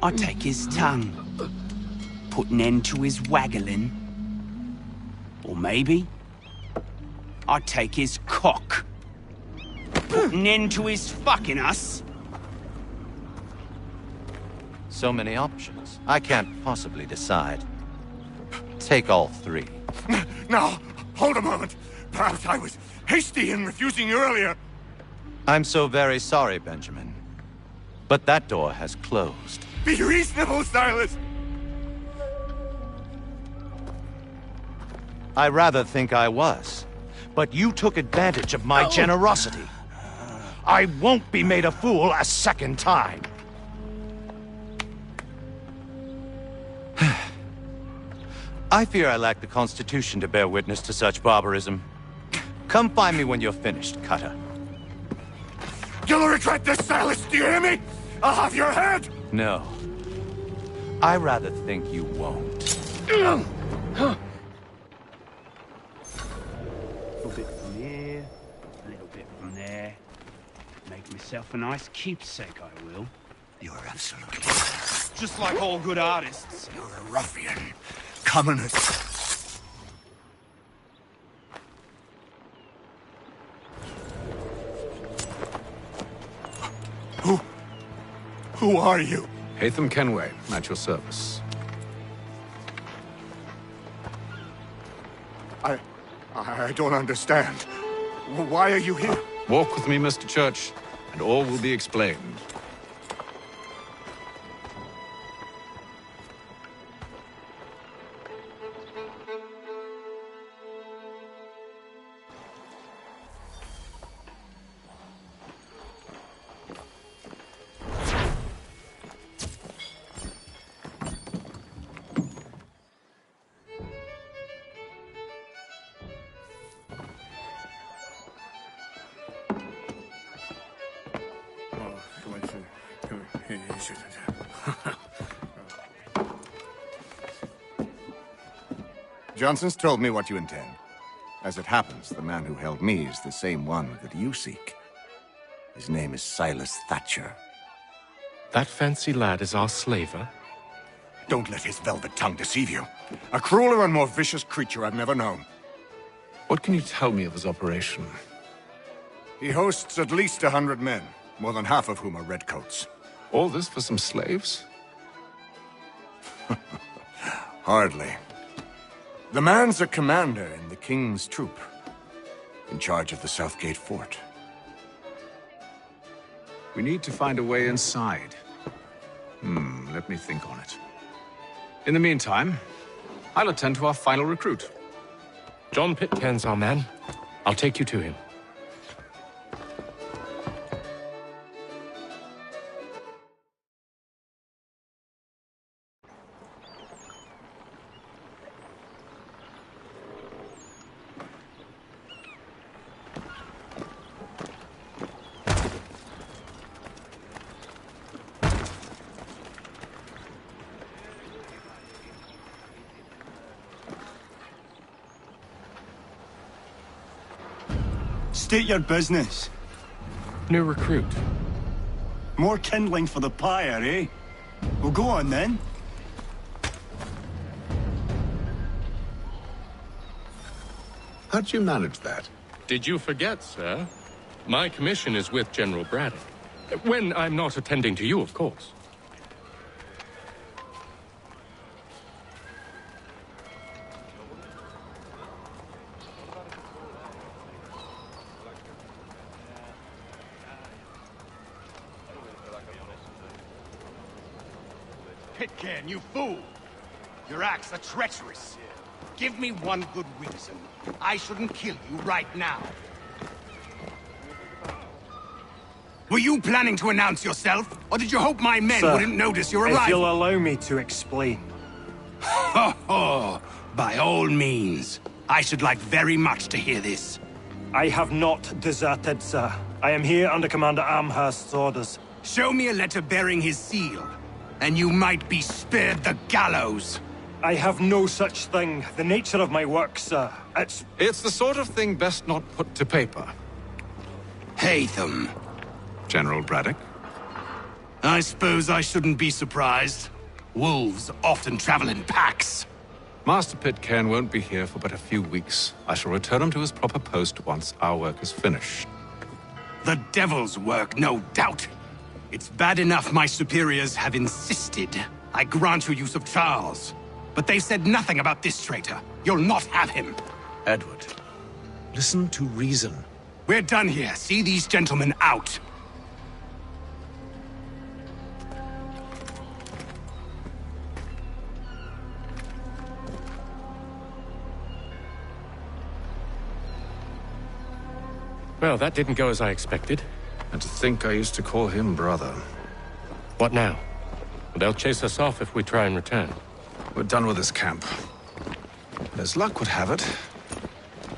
I'll take his tongue. Put an end to his waggling. Or maybe I'll take his cock. Put an end to his fucking us. So many options. I can't possibly decide. Take all three. Now, hold a moment. Perhaps I was hasty in refusing you earlier. I'm so very sorry, Benjamin. But that door has closed. Be reasonable, Silas! I rather think I was. But you took advantage of my generosity. I won't be made a fool a second time. I fear I lack the constitution to bear witness to such barbarism. Come find me when you're finished, Cutter. You'll regret this, Silas, do you hear me? I'll have your head! No. I rather think you won't. A little bit from here, a little bit from there. Make myself a nice keepsake, I will. You're absolutely... Just like all good artists. You're a ruffian. Commoners. Who are you? Haytham Kenway, at your service. I don't understand. Why are you here? Walk with me, Mr. Church, and all will be explained. Johnson's told me what you intend. As it happens, the man who held me is the same one that you seek. His name is Silas Thatcher. That fancy lad is our slaver? Don't let his velvet tongue deceive you. A crueler and more vicious creature I've never known. What can you tell me of his operation? He hosts at least 100 men, more than half of whom are redcoats. All this for some slaves? Hardly. The man's a commander in the King's troop, in charge of the Southgate Fort. We need to find a way inside. Let me think on it. In the meantime, I'll attend to our final recruit. John Pitcairn's our man. I'll take you to him. State your business. New recruit. More kindling for the pyre, eh? Well, go on then. How'd you manage that? Did you forget, sir? My commission is with General Braddock. When I'm not attending to you, of course. Pitcairn, you fool! Your acts are treacherous. Give me one good reason. I shouldn't kill you right now. Were you planning to announce yourself? Or did you hope my men wouldn't notice your arrival? If you'll allow me to explain. Ho ho! By all means. I should like very much to hear this. I have not deserted, sir. I am here under Commander Amherst's orders. Show me a letter bearing his seal, and you might be spared the gallows. I have no such thing. The nature of my work, sir. It's the sort of thing best not put to paper. Haytham. General Braddock? I suppose I shouldn't be surprised. Wolves often travel in packs. Master Pitcairn won't be here for but a few weeks. I shall return him to his proper post once our work is finished. The devil's work, no doubt. It's bad enough my superiors have insisted I grant you use of Charles. But they've said nothing about this traitor. You'll not have him. Edward, listen to reason. We're done here. See these gentlemen out. Well, that didn't go as I expected. And to think I used to call him brother. What now? They'll chase us off if we try and return. We're done with this camp. And as luck would have it,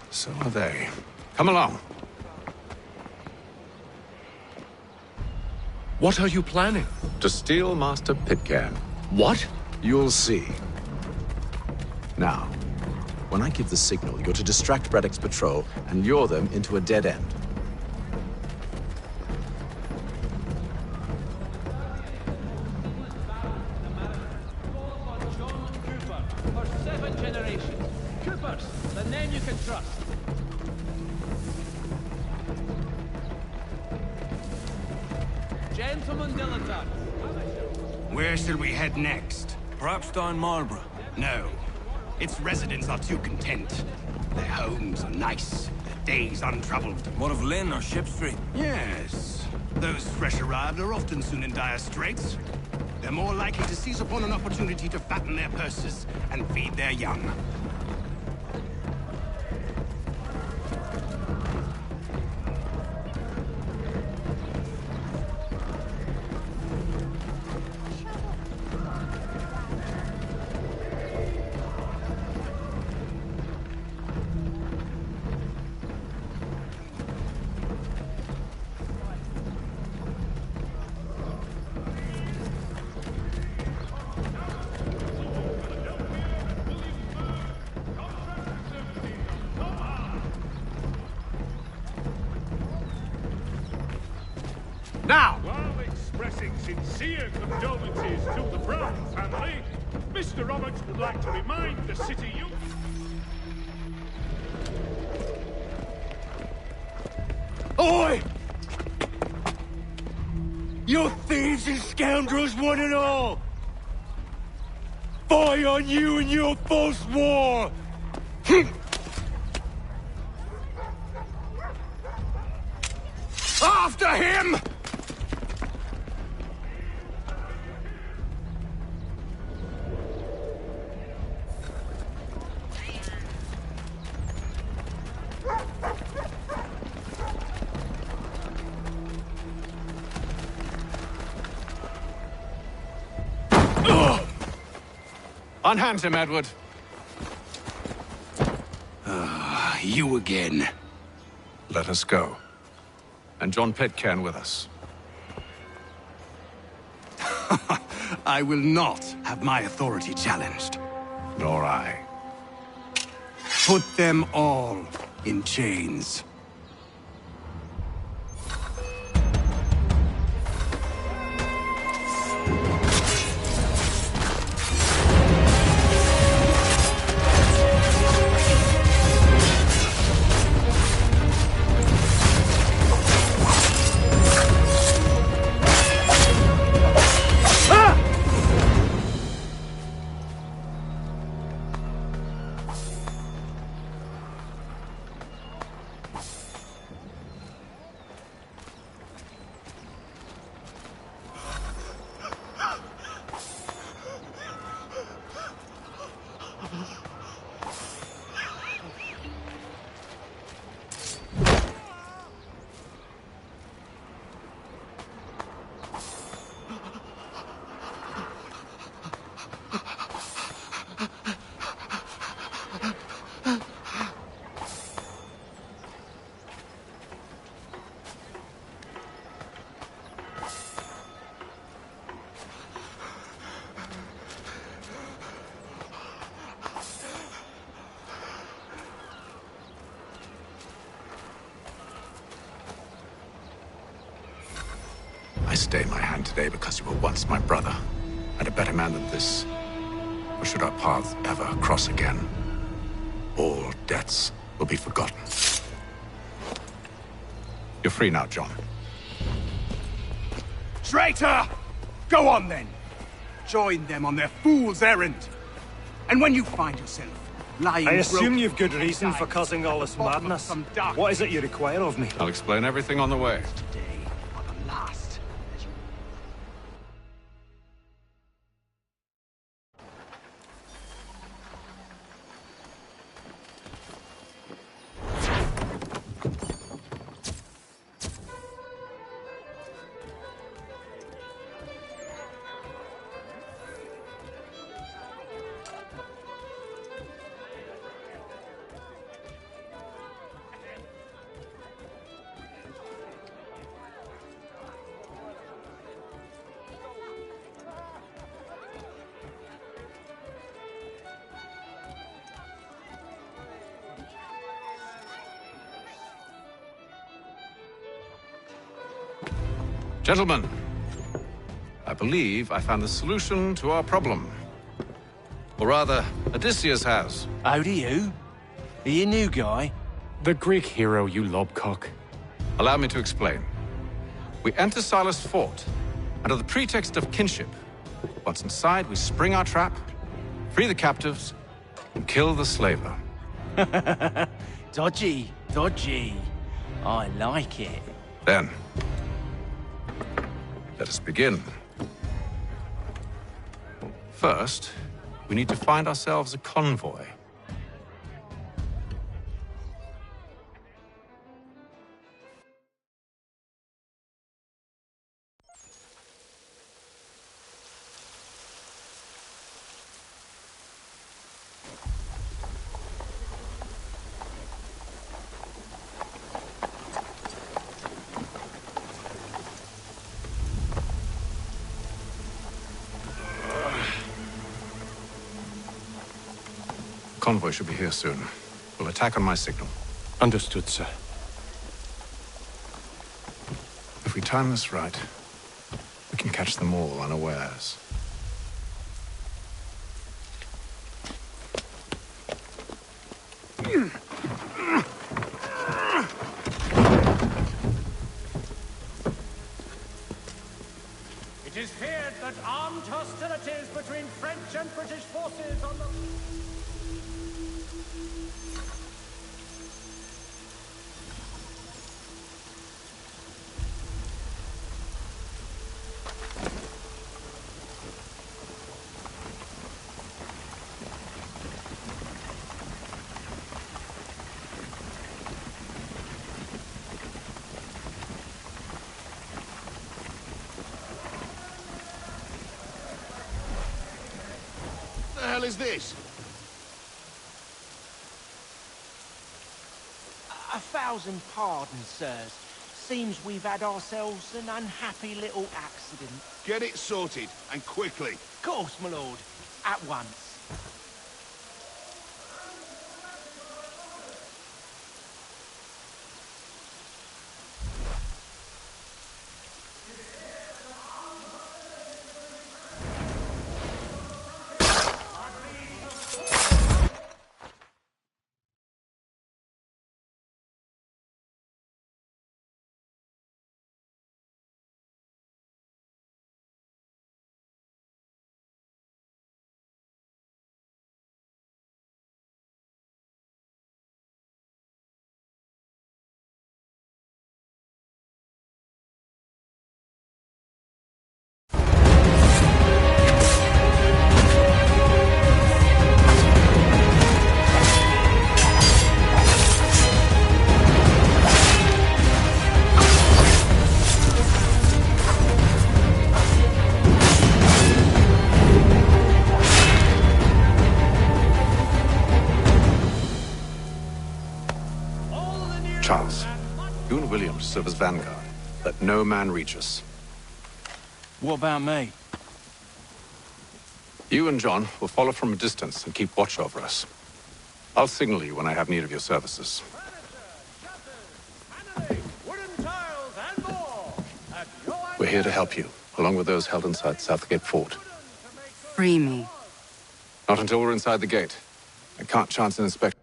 so are they. Come along. What are you planning? To steal Master Pitcairn. What? You'll see. Now, when I give the signal, you're to distract Braddock's patrol and lure them into a dead end. For 7 generations. Coopers, the name you can trust. Gentlemen dilettantes. Where shall we head next? Perhaps down Marlborough. No. Its residents are too content. Their homes are nice, their days untroubled. What of Lynn or Ship Street? Yes. Those fresh arrived are often soon in dire straits. They're more likely to seize upon an opportunity to fatten their purses and feed their young. Now! While expressing sincere condolences to the Brown family, Mr. Roberts would like to remind the city youth... Oi! You thieves and scoundrels, one and all! Fire on you and your false war! After him! Unhand him, Edward. You again. Let us go. And John Pitcairn with us. I will not have my authority challenged. Nor I. Put them all in chains. stay my hand today because you were once my brother, and a better man than this? Or should our paths ever cross again, all debts will be forgotten. You're free now, John. Traitor! Go on then! Join them on their fool's errand. And when you find yourself lying I assume broken you've good reason for causing all this madness. What is it you require of me? I'll explain everything on the way. last. Gentlemen, I believe I found the solution to our problem. Or rather, Odysseus has. How do you? Are you a new guy? The Greek hero, you lobcock. Allow me to explain. We enter Silas' fort, under the pretext of kinship. Once inside, we spring our trap, free the captives, and kill the slaver. Dodgy, dodgy. I like it. Then, let us begin. First, we need to find ourselves a convoy. Convoy should be here soon. We'll attack on my signal. Understood, sir. If we time this right, we can catch them all unawares. It is feared that armed hostilities between French and British forces on the... What the hell is this? A thousand pardons, sirs. Seems we've had ourselves an unhappy little accident. Get it sorted, and quickly. Of course, my lord. At once. Charles, you and William serve as vanguard. Let no man reach us. What about me? You and John will follow from a distance and keep watch over us. I'll signal you when I have need of your services. Wooden tiles and more at your We're here to help you, along with those held inside Southgate Fort. Free me. Not until we're inside the gate. I can't chance an inspection.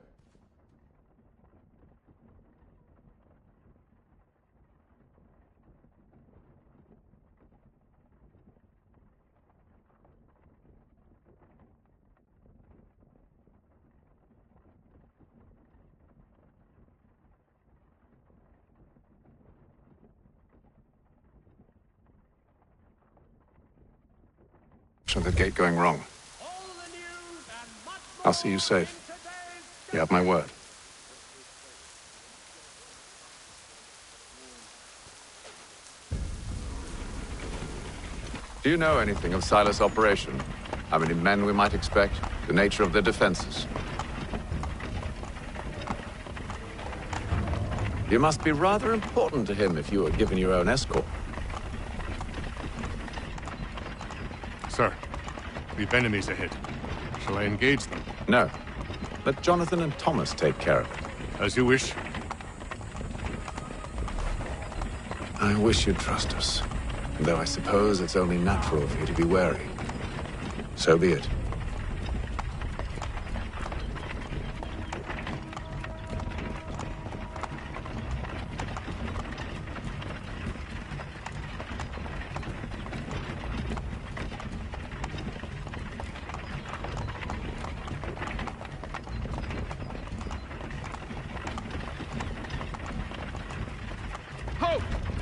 The gate going wrong. I'll see you safe. You have my word. Do you know anything of Silas' operation? How many men we might expect? The nature of their defenses? You must be rather important to him if you were given your own escort. Sir, we've enemies ahead. Shall I engage them? No. Let Jonathan and Thomas take care of it. As you wish. I wish you'd trust us. Though I suppose it's only natural for you to be wary. So be it.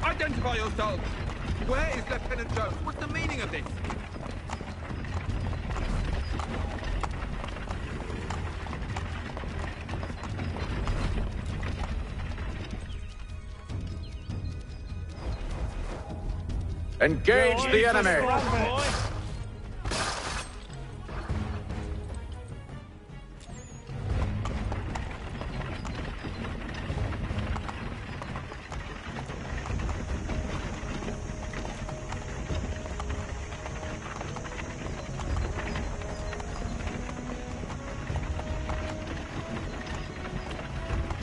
Identify yourselves! Where is Lieutenant Jones? What's the meaning of this? Engage the enemy!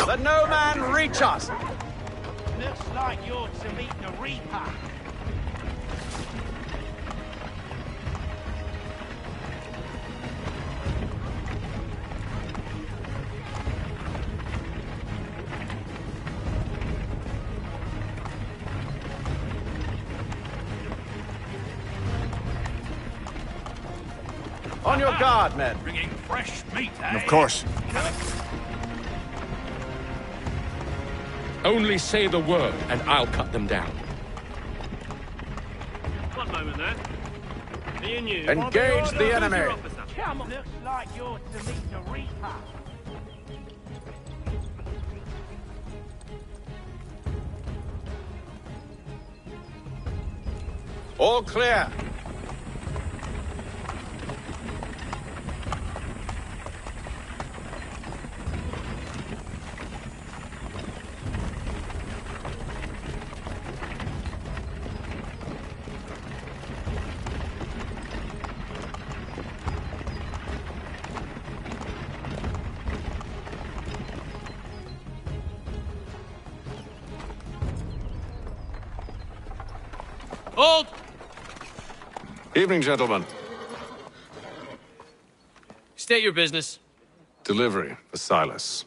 Let no man reach us! Looks like you're to meet the Reaper. On your guard, men. Bringing fresh meat, eh? Of course. Only say the word, and I'll cut them down. One moment there. Me and you. Engage the enemy! Come on. Looks like you're to meet the Reaper. All clear. Hold! Evening, gentlemen. State your business. Delivery for Silas.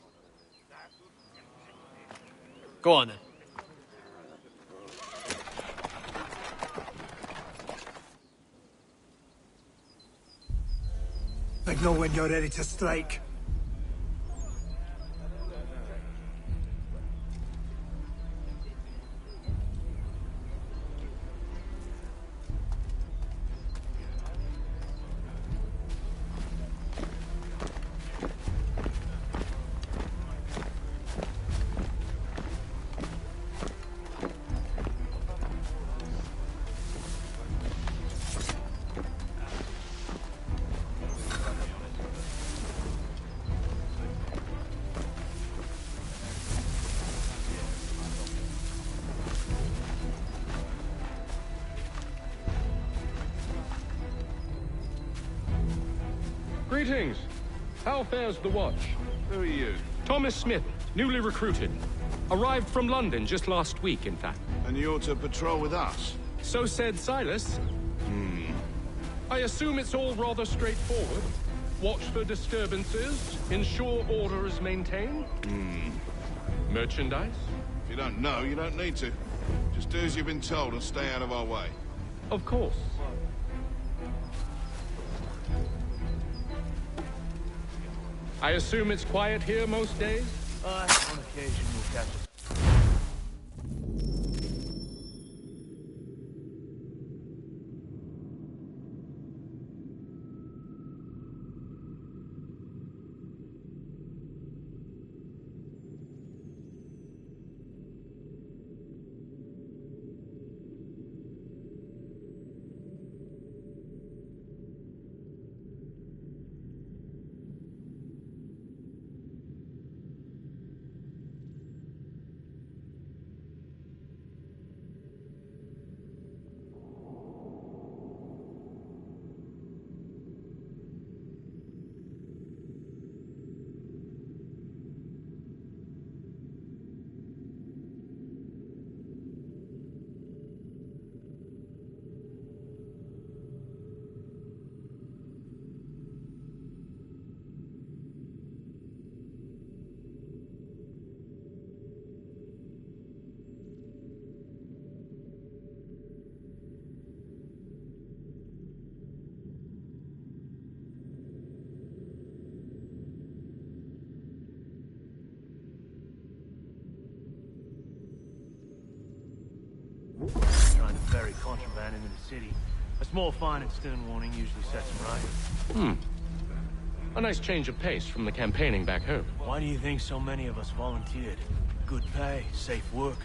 Go on, then. I know when you're ready to strike. Greetings. How fares the watch? Who are you? Thomas Smith, newly recruited. Arrived from London just last week, in fact. And you're to patrol with us? So said Silas. I assume it's all rather straightforward. Watch for disturbances, ensure order is maintained. Merchandise? If you don't know, you don't need to. Just do as you've been told and stay out of our way. Of course. I assume it's quiet here most days? On occasion we'll catch us. Trying to ferry contraband into the city. A small fine and stern warning usually sets them right. A nice change of pace from the campaigning back home. Why do you think so many of us volunteered? Good pay, safe work,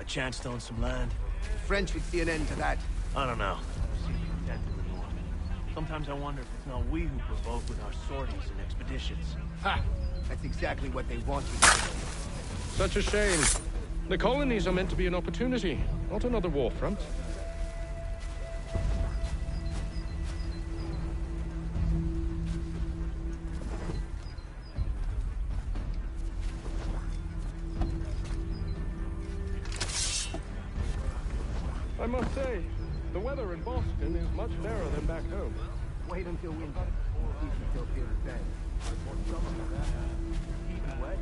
a chance to own some land. The French would see an end to that. I don't know. We seem content with the North. Sometimes I wonder if it's not we who provoke with our sorties and expeditions. Ha! That's exactly what they want you to do. Such a shame. The colonies are meant to be an opportunity, not another war front. I must say, the weather in Boston is much fairer than back home. Wait until winter. You should still feel the same. Even wet?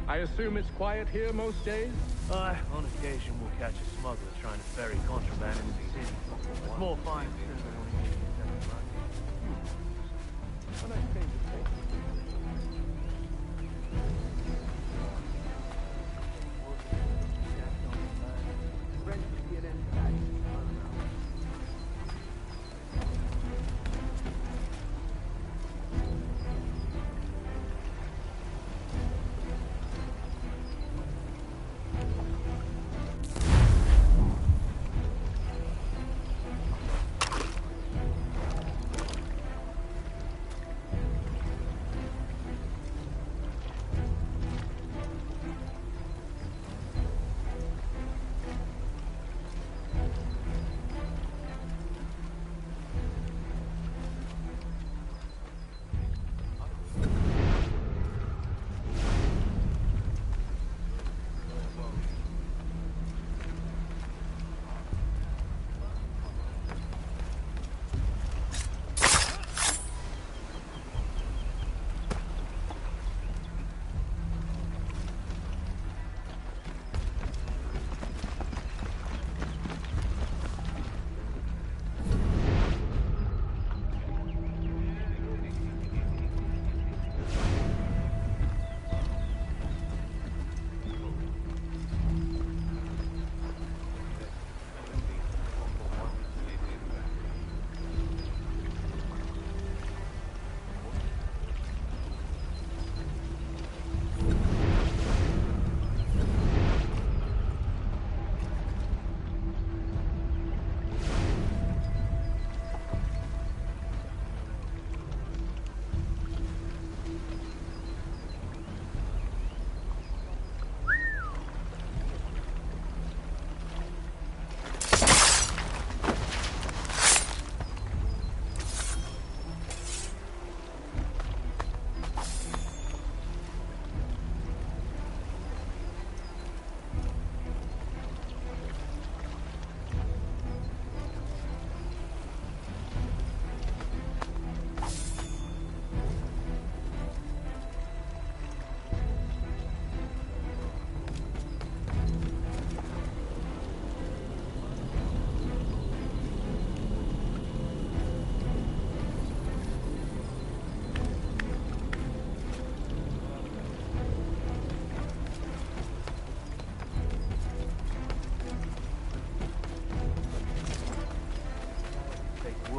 I assume it's quiet here most days? On occasion we'll catch a smuggler trying to ferry contraband into the city. A small fine is sooner than one occasion sets them right. A nice change of pace. French would see an end to that.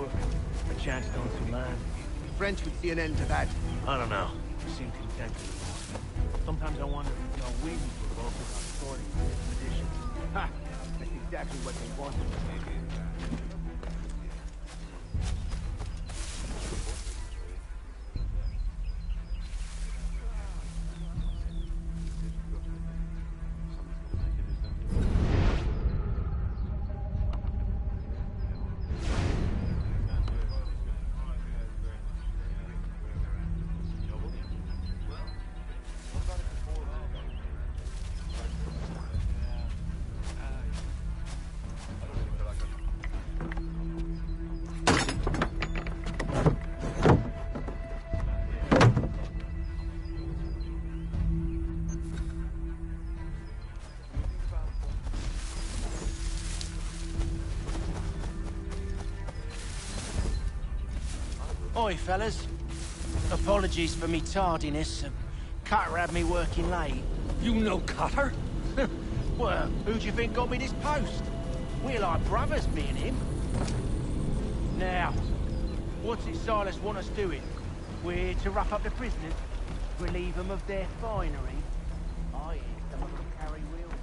work, a chance to own some land. The French would see an end to that. I don't know. They seem content anymore. Sometimes I wonder if no we were local on sorting expedition. Ha! That's exactly what they wanted. Oi, fellas. Apologies for me tardiness. Cutter had me working late. You know Cutter? Well, who do you think got me this post? We're like brothers, me and him. Now, what's it Silas want us doing? We're to rough up the prisoners, relieve them of their finery. I hear some of them carry wheels.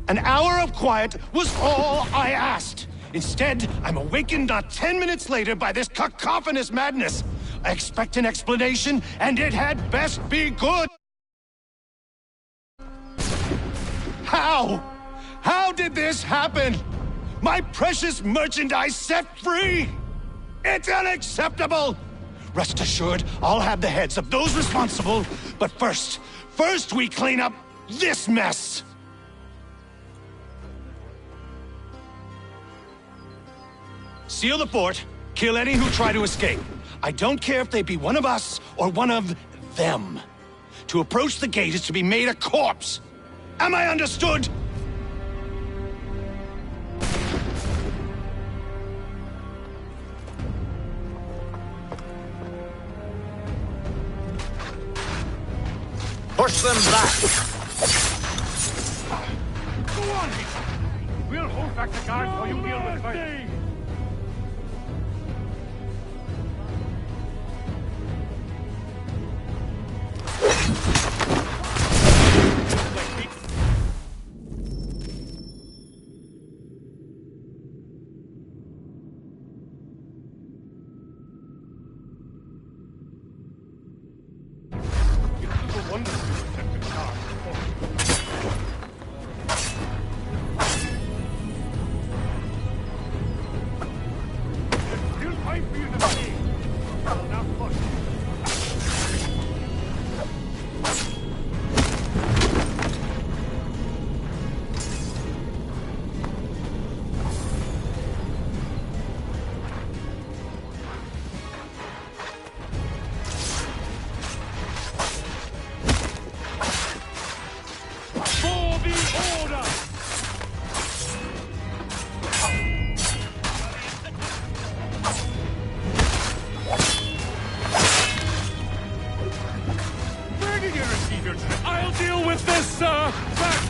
An hour of quiet was all I asked. Instead, I'm awakened not 10 minutes later by this cacophonous madness. I expect an explanation, and it had best be good. How? How did this happen? My precious merchandise set free! It's unacceptable! Rest assured, I'll have the heads of those responsible, but first we clean up this mess! Seal the fort, kill any who try to escape. I don't care if they be one of us or one of them. To approach the gate is to be made a corpse. Am I understood? Push them back! Go on! We'll hold back the guards while you deal with first.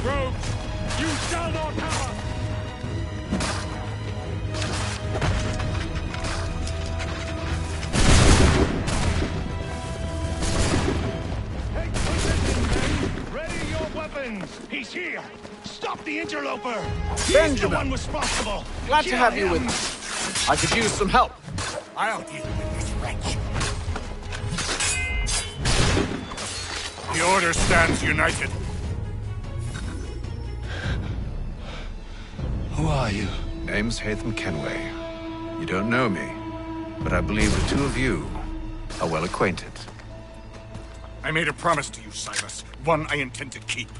Rogues, you shall not have us! Take position, men! Ready your weapons! He's here! Stop the interloper! He's Benjamin. the one responsible! Glad to Kill have you him. with me. I could use some help. I'll deal with this wretch. The Order stands united. Who are you? Name's Haytham Kenway. You don't know me, but I believe the two of you are well acquainted. I made a promise to you, Silas. One I intend to keep.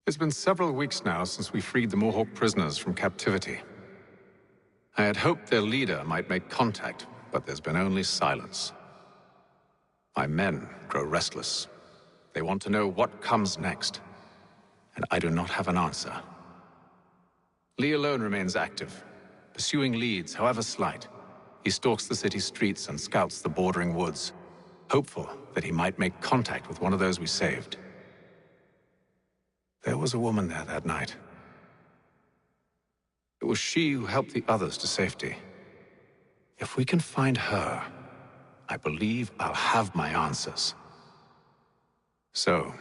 It's been several weeks now since we freed the Mohawk prisoners from captivity. I had hoped their leader might make contact, but there's been only silence. My men grow restless. They want to know what comes next, and I do not have an answer. Lee alone remains active, pursuing leads, however slight. He stalks the city streets and scouts the bordering woods, hopeful that he might make contact with one of those we saved. There was a woman there that night. It was she who helped the others to safety. If we can find her, I believe I'll have my answers. So,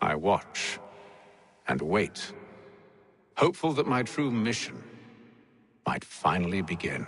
I watch and wait, hopeful that my true mission might finally begin.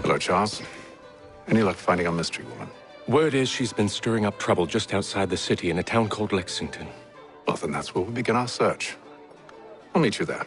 Hello, Charles. Any luck finding our mystery woman? Word is she's been stirring up trouble just outside the city in a town called Lexington. Well, then that's where we'll begin our search. I'll meet you there.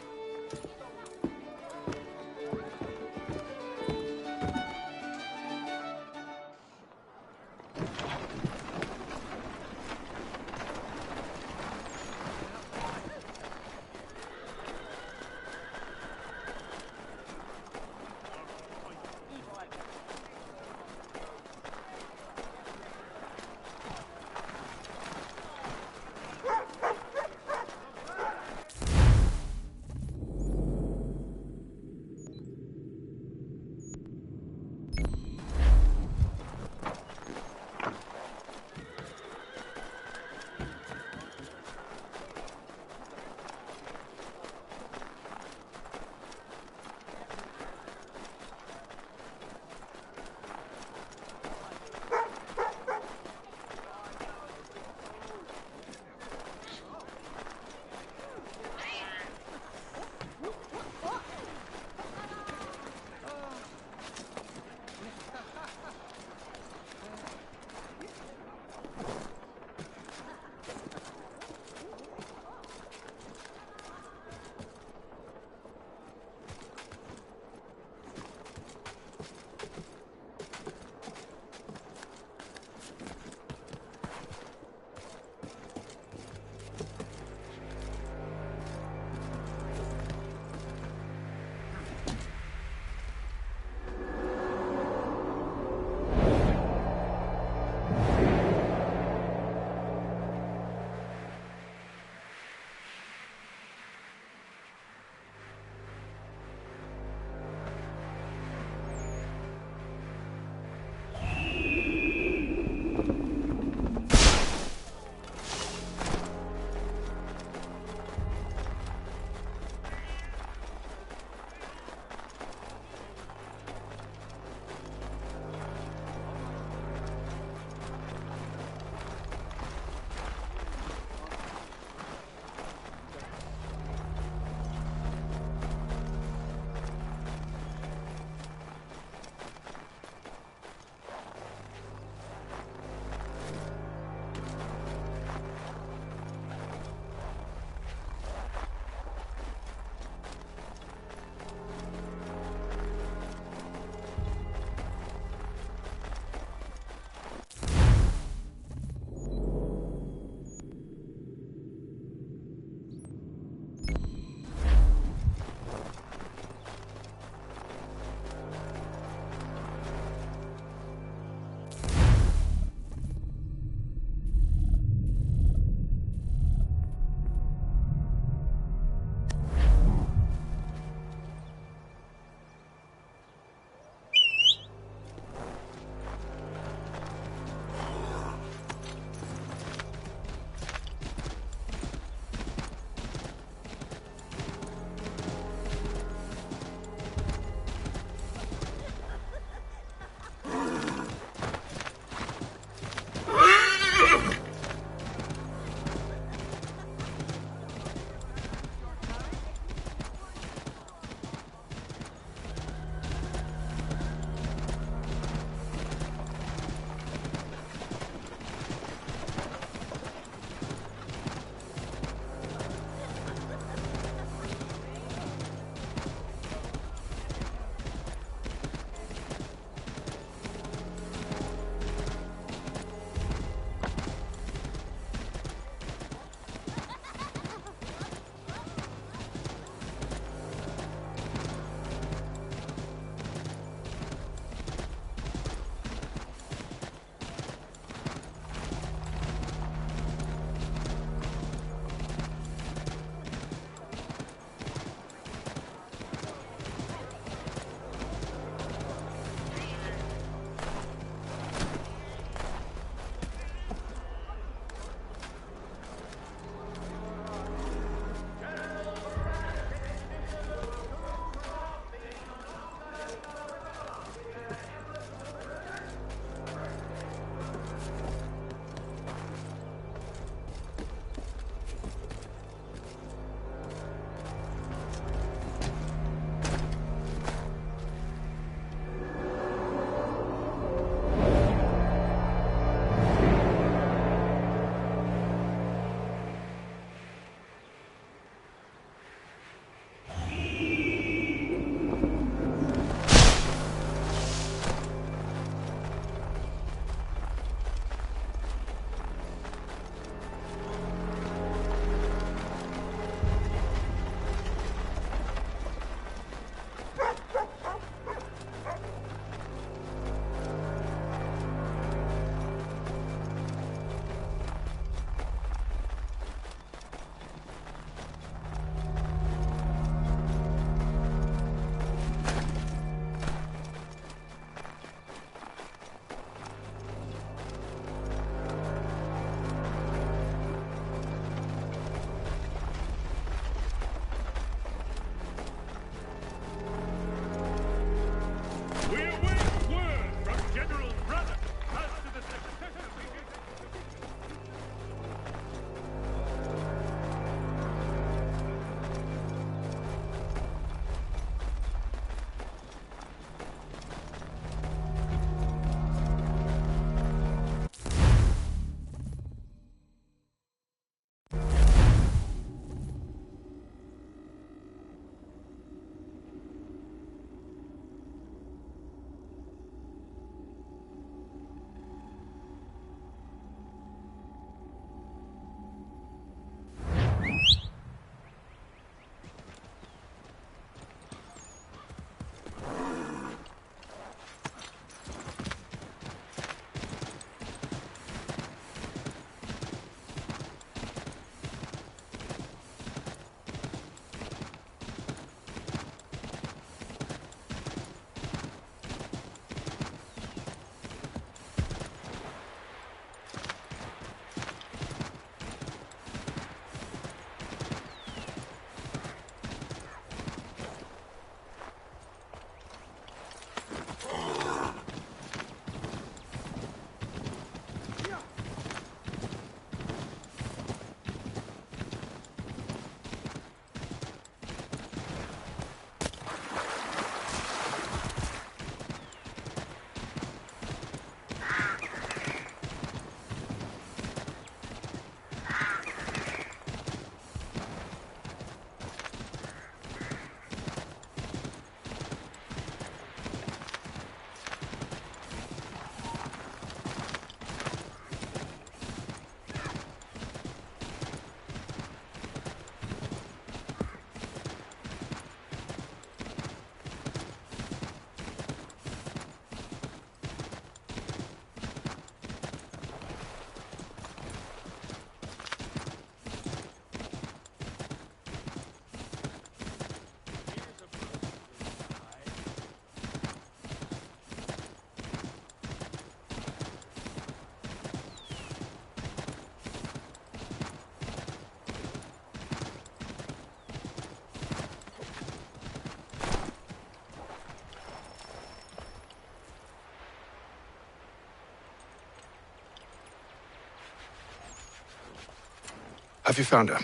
Have you found her?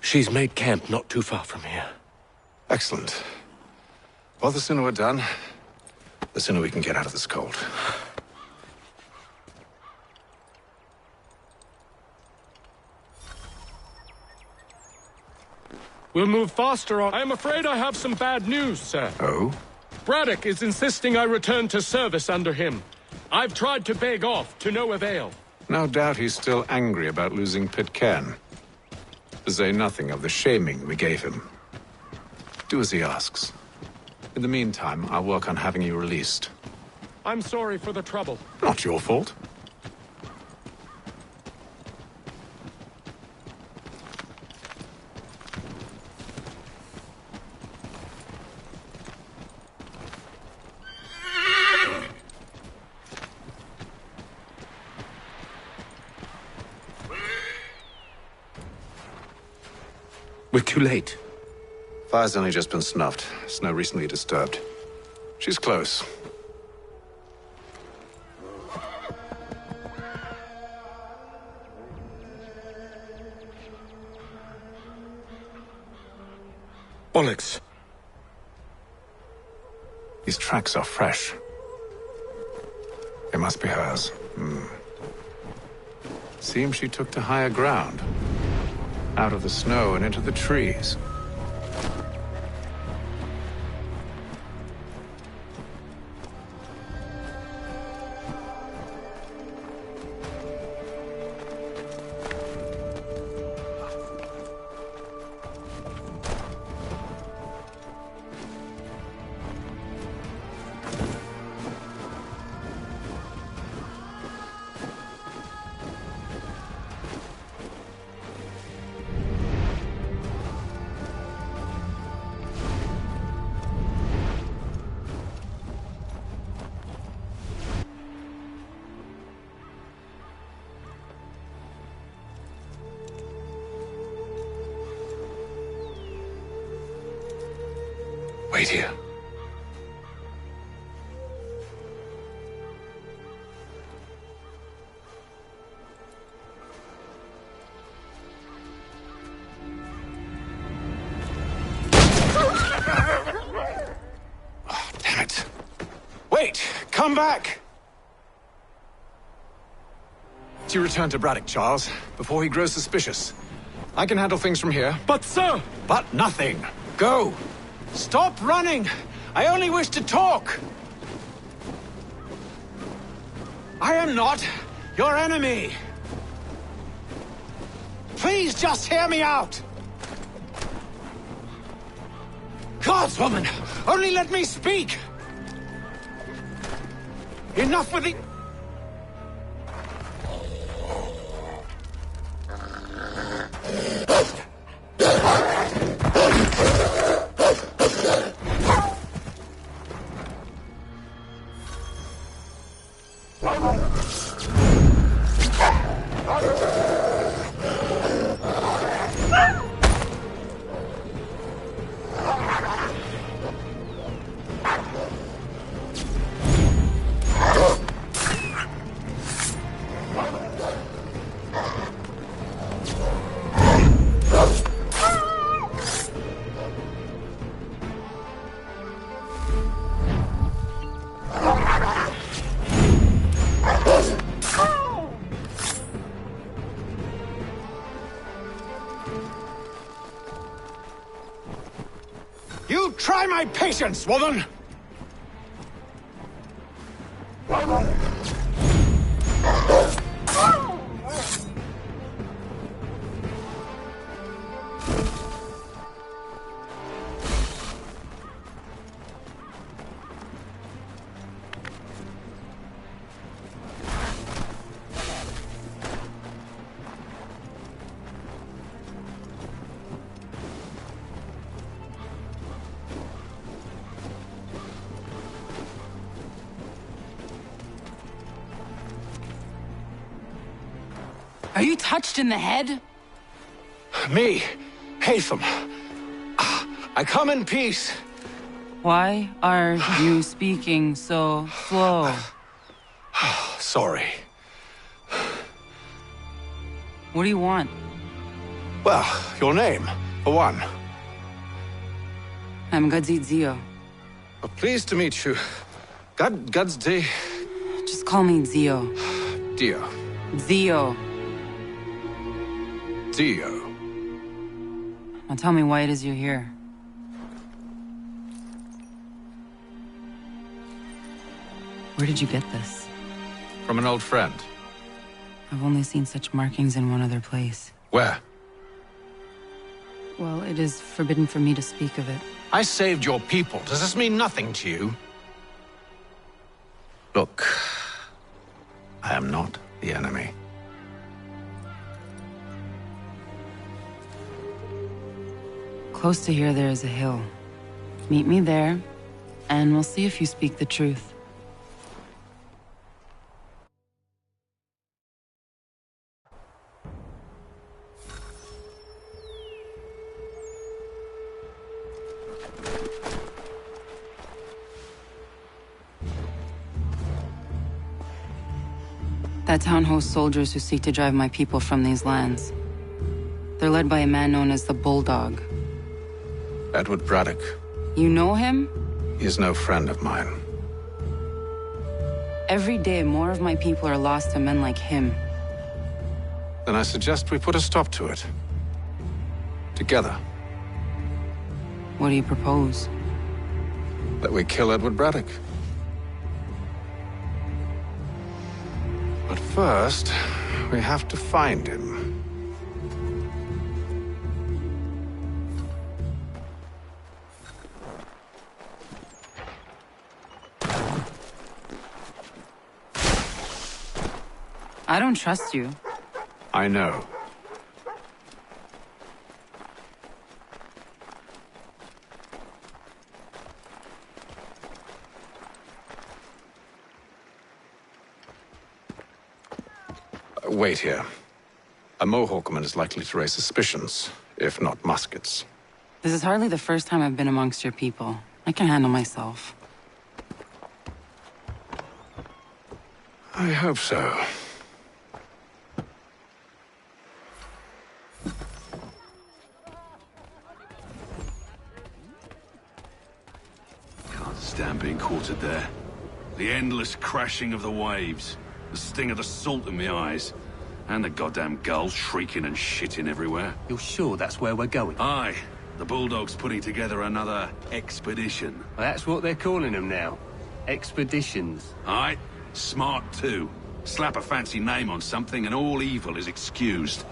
She's made camp not too far from here. Excellent. Well, the sooner we're done, the sooner we can get out of this cold. We'll move faster on. I'm afraid I have some bad news, sir. Oh? Braddock is insisting I return to service under him. I've tried to beg off, to no avail. No doubt he's still angry about losing Pitcairn. To say nothing of the shaming we gave him. Do as he asks. In the meantime, I'll work on having you released. I'm sorry for the trouble. Not your fault. We're too late. Fire's only just been snuffed. Snow recently disturbed. She's close. Bollocks. These tracks are fresh. They must be hers. Seems she took to higher ground. Out of the snow and into the trees. Wait here. Oh, damn it. Wait! Come back! You return to Braddock, Charles, before he grows suspicious. I can handle things from here. But, sir! But nothing. Go! Stop running! I only wish to talk! I am not your enemy! Please just hear me out! Gods, woman! Only let me speak! Enough with the... You try my patience, woman! Are you touched in the head? Me, Haytham. I come in peace. Why are you speaking so slow? Sorry. What do you want? Well, your name, for one. I'm Gadzit Zio. Oh, pleased to meet you. Gadzde... Just call me Zio. Dio. Zio. Dio. Now tell me why it is you're here. Where did you get this? From an old friend. I've only seen such markings in one other place. Where? Well, it is forbidden for me to speak of it. I saved your people. Does this mean nothing to you? Look, I am not the enemy. Close to here, there is a hill. Meet me there, and we'll see if you speak the truth. That town hosts soldiers who seek to drive my people from these lands. They're led by a man known as the Bulldog. Edward Braddock. You know him? He is no friend of mine. Every day, more of my people are lost to men like him. Then I suggest we put a stop to it. Together. What do you propose? That we kill Edward Braddock. But first, we have to find him. I don't trust you. I know. Wait here. A Mohawkman is likely to raise suspicions, if not muskets. This is hardly the first time I've been amongst your people. I can handle myself. I hope so. Can't stand being quartered there. The endless crashing of the waves. The sting of the salt in my eyes. And the goddamn gulls shrieking and shitting everywhere. You're sure that's where we're going? Aye. The Bulldog's putting together another expedition. Well, that's what they're calling them now. Expeditions. Aye. Smart too. Slap a fancy name on something and all evil is excused.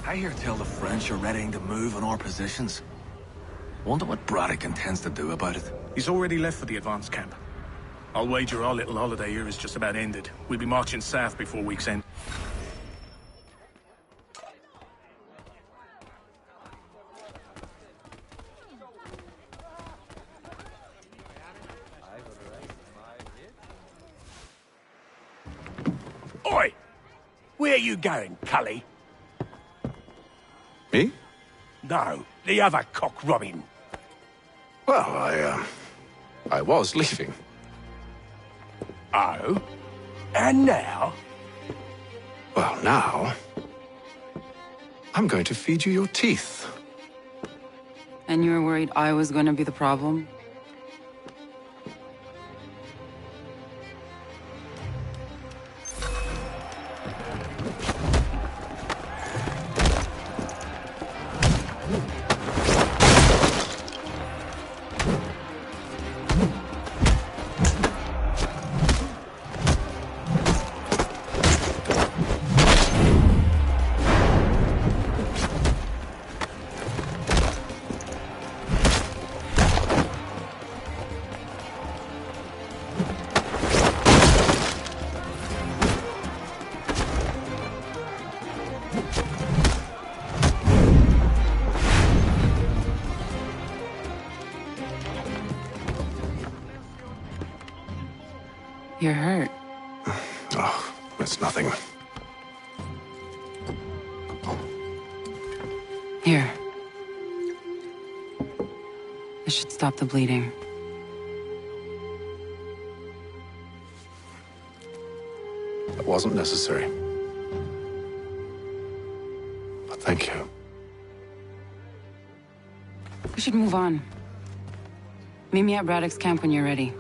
I hear tell the French are readying to move on our positions. Wonder what Braddock intends to do about it. He's already left for the advance camp. I'll wager our little holiday here is just about ended. We'll be marching south before week's end. Oi! Where you going, Cully? Me? No, the other cock Robin. Well, I was leaving. Oh? And now? Well, now... I'm going to feed you your teeth. And you were worried I was going to be the problem? You're hurt. Oh, it's nothing. Here, should stop the bleeding. That wasn't necessary. But thank you. We should move on. Meet me at Braddock's camp when you're ready.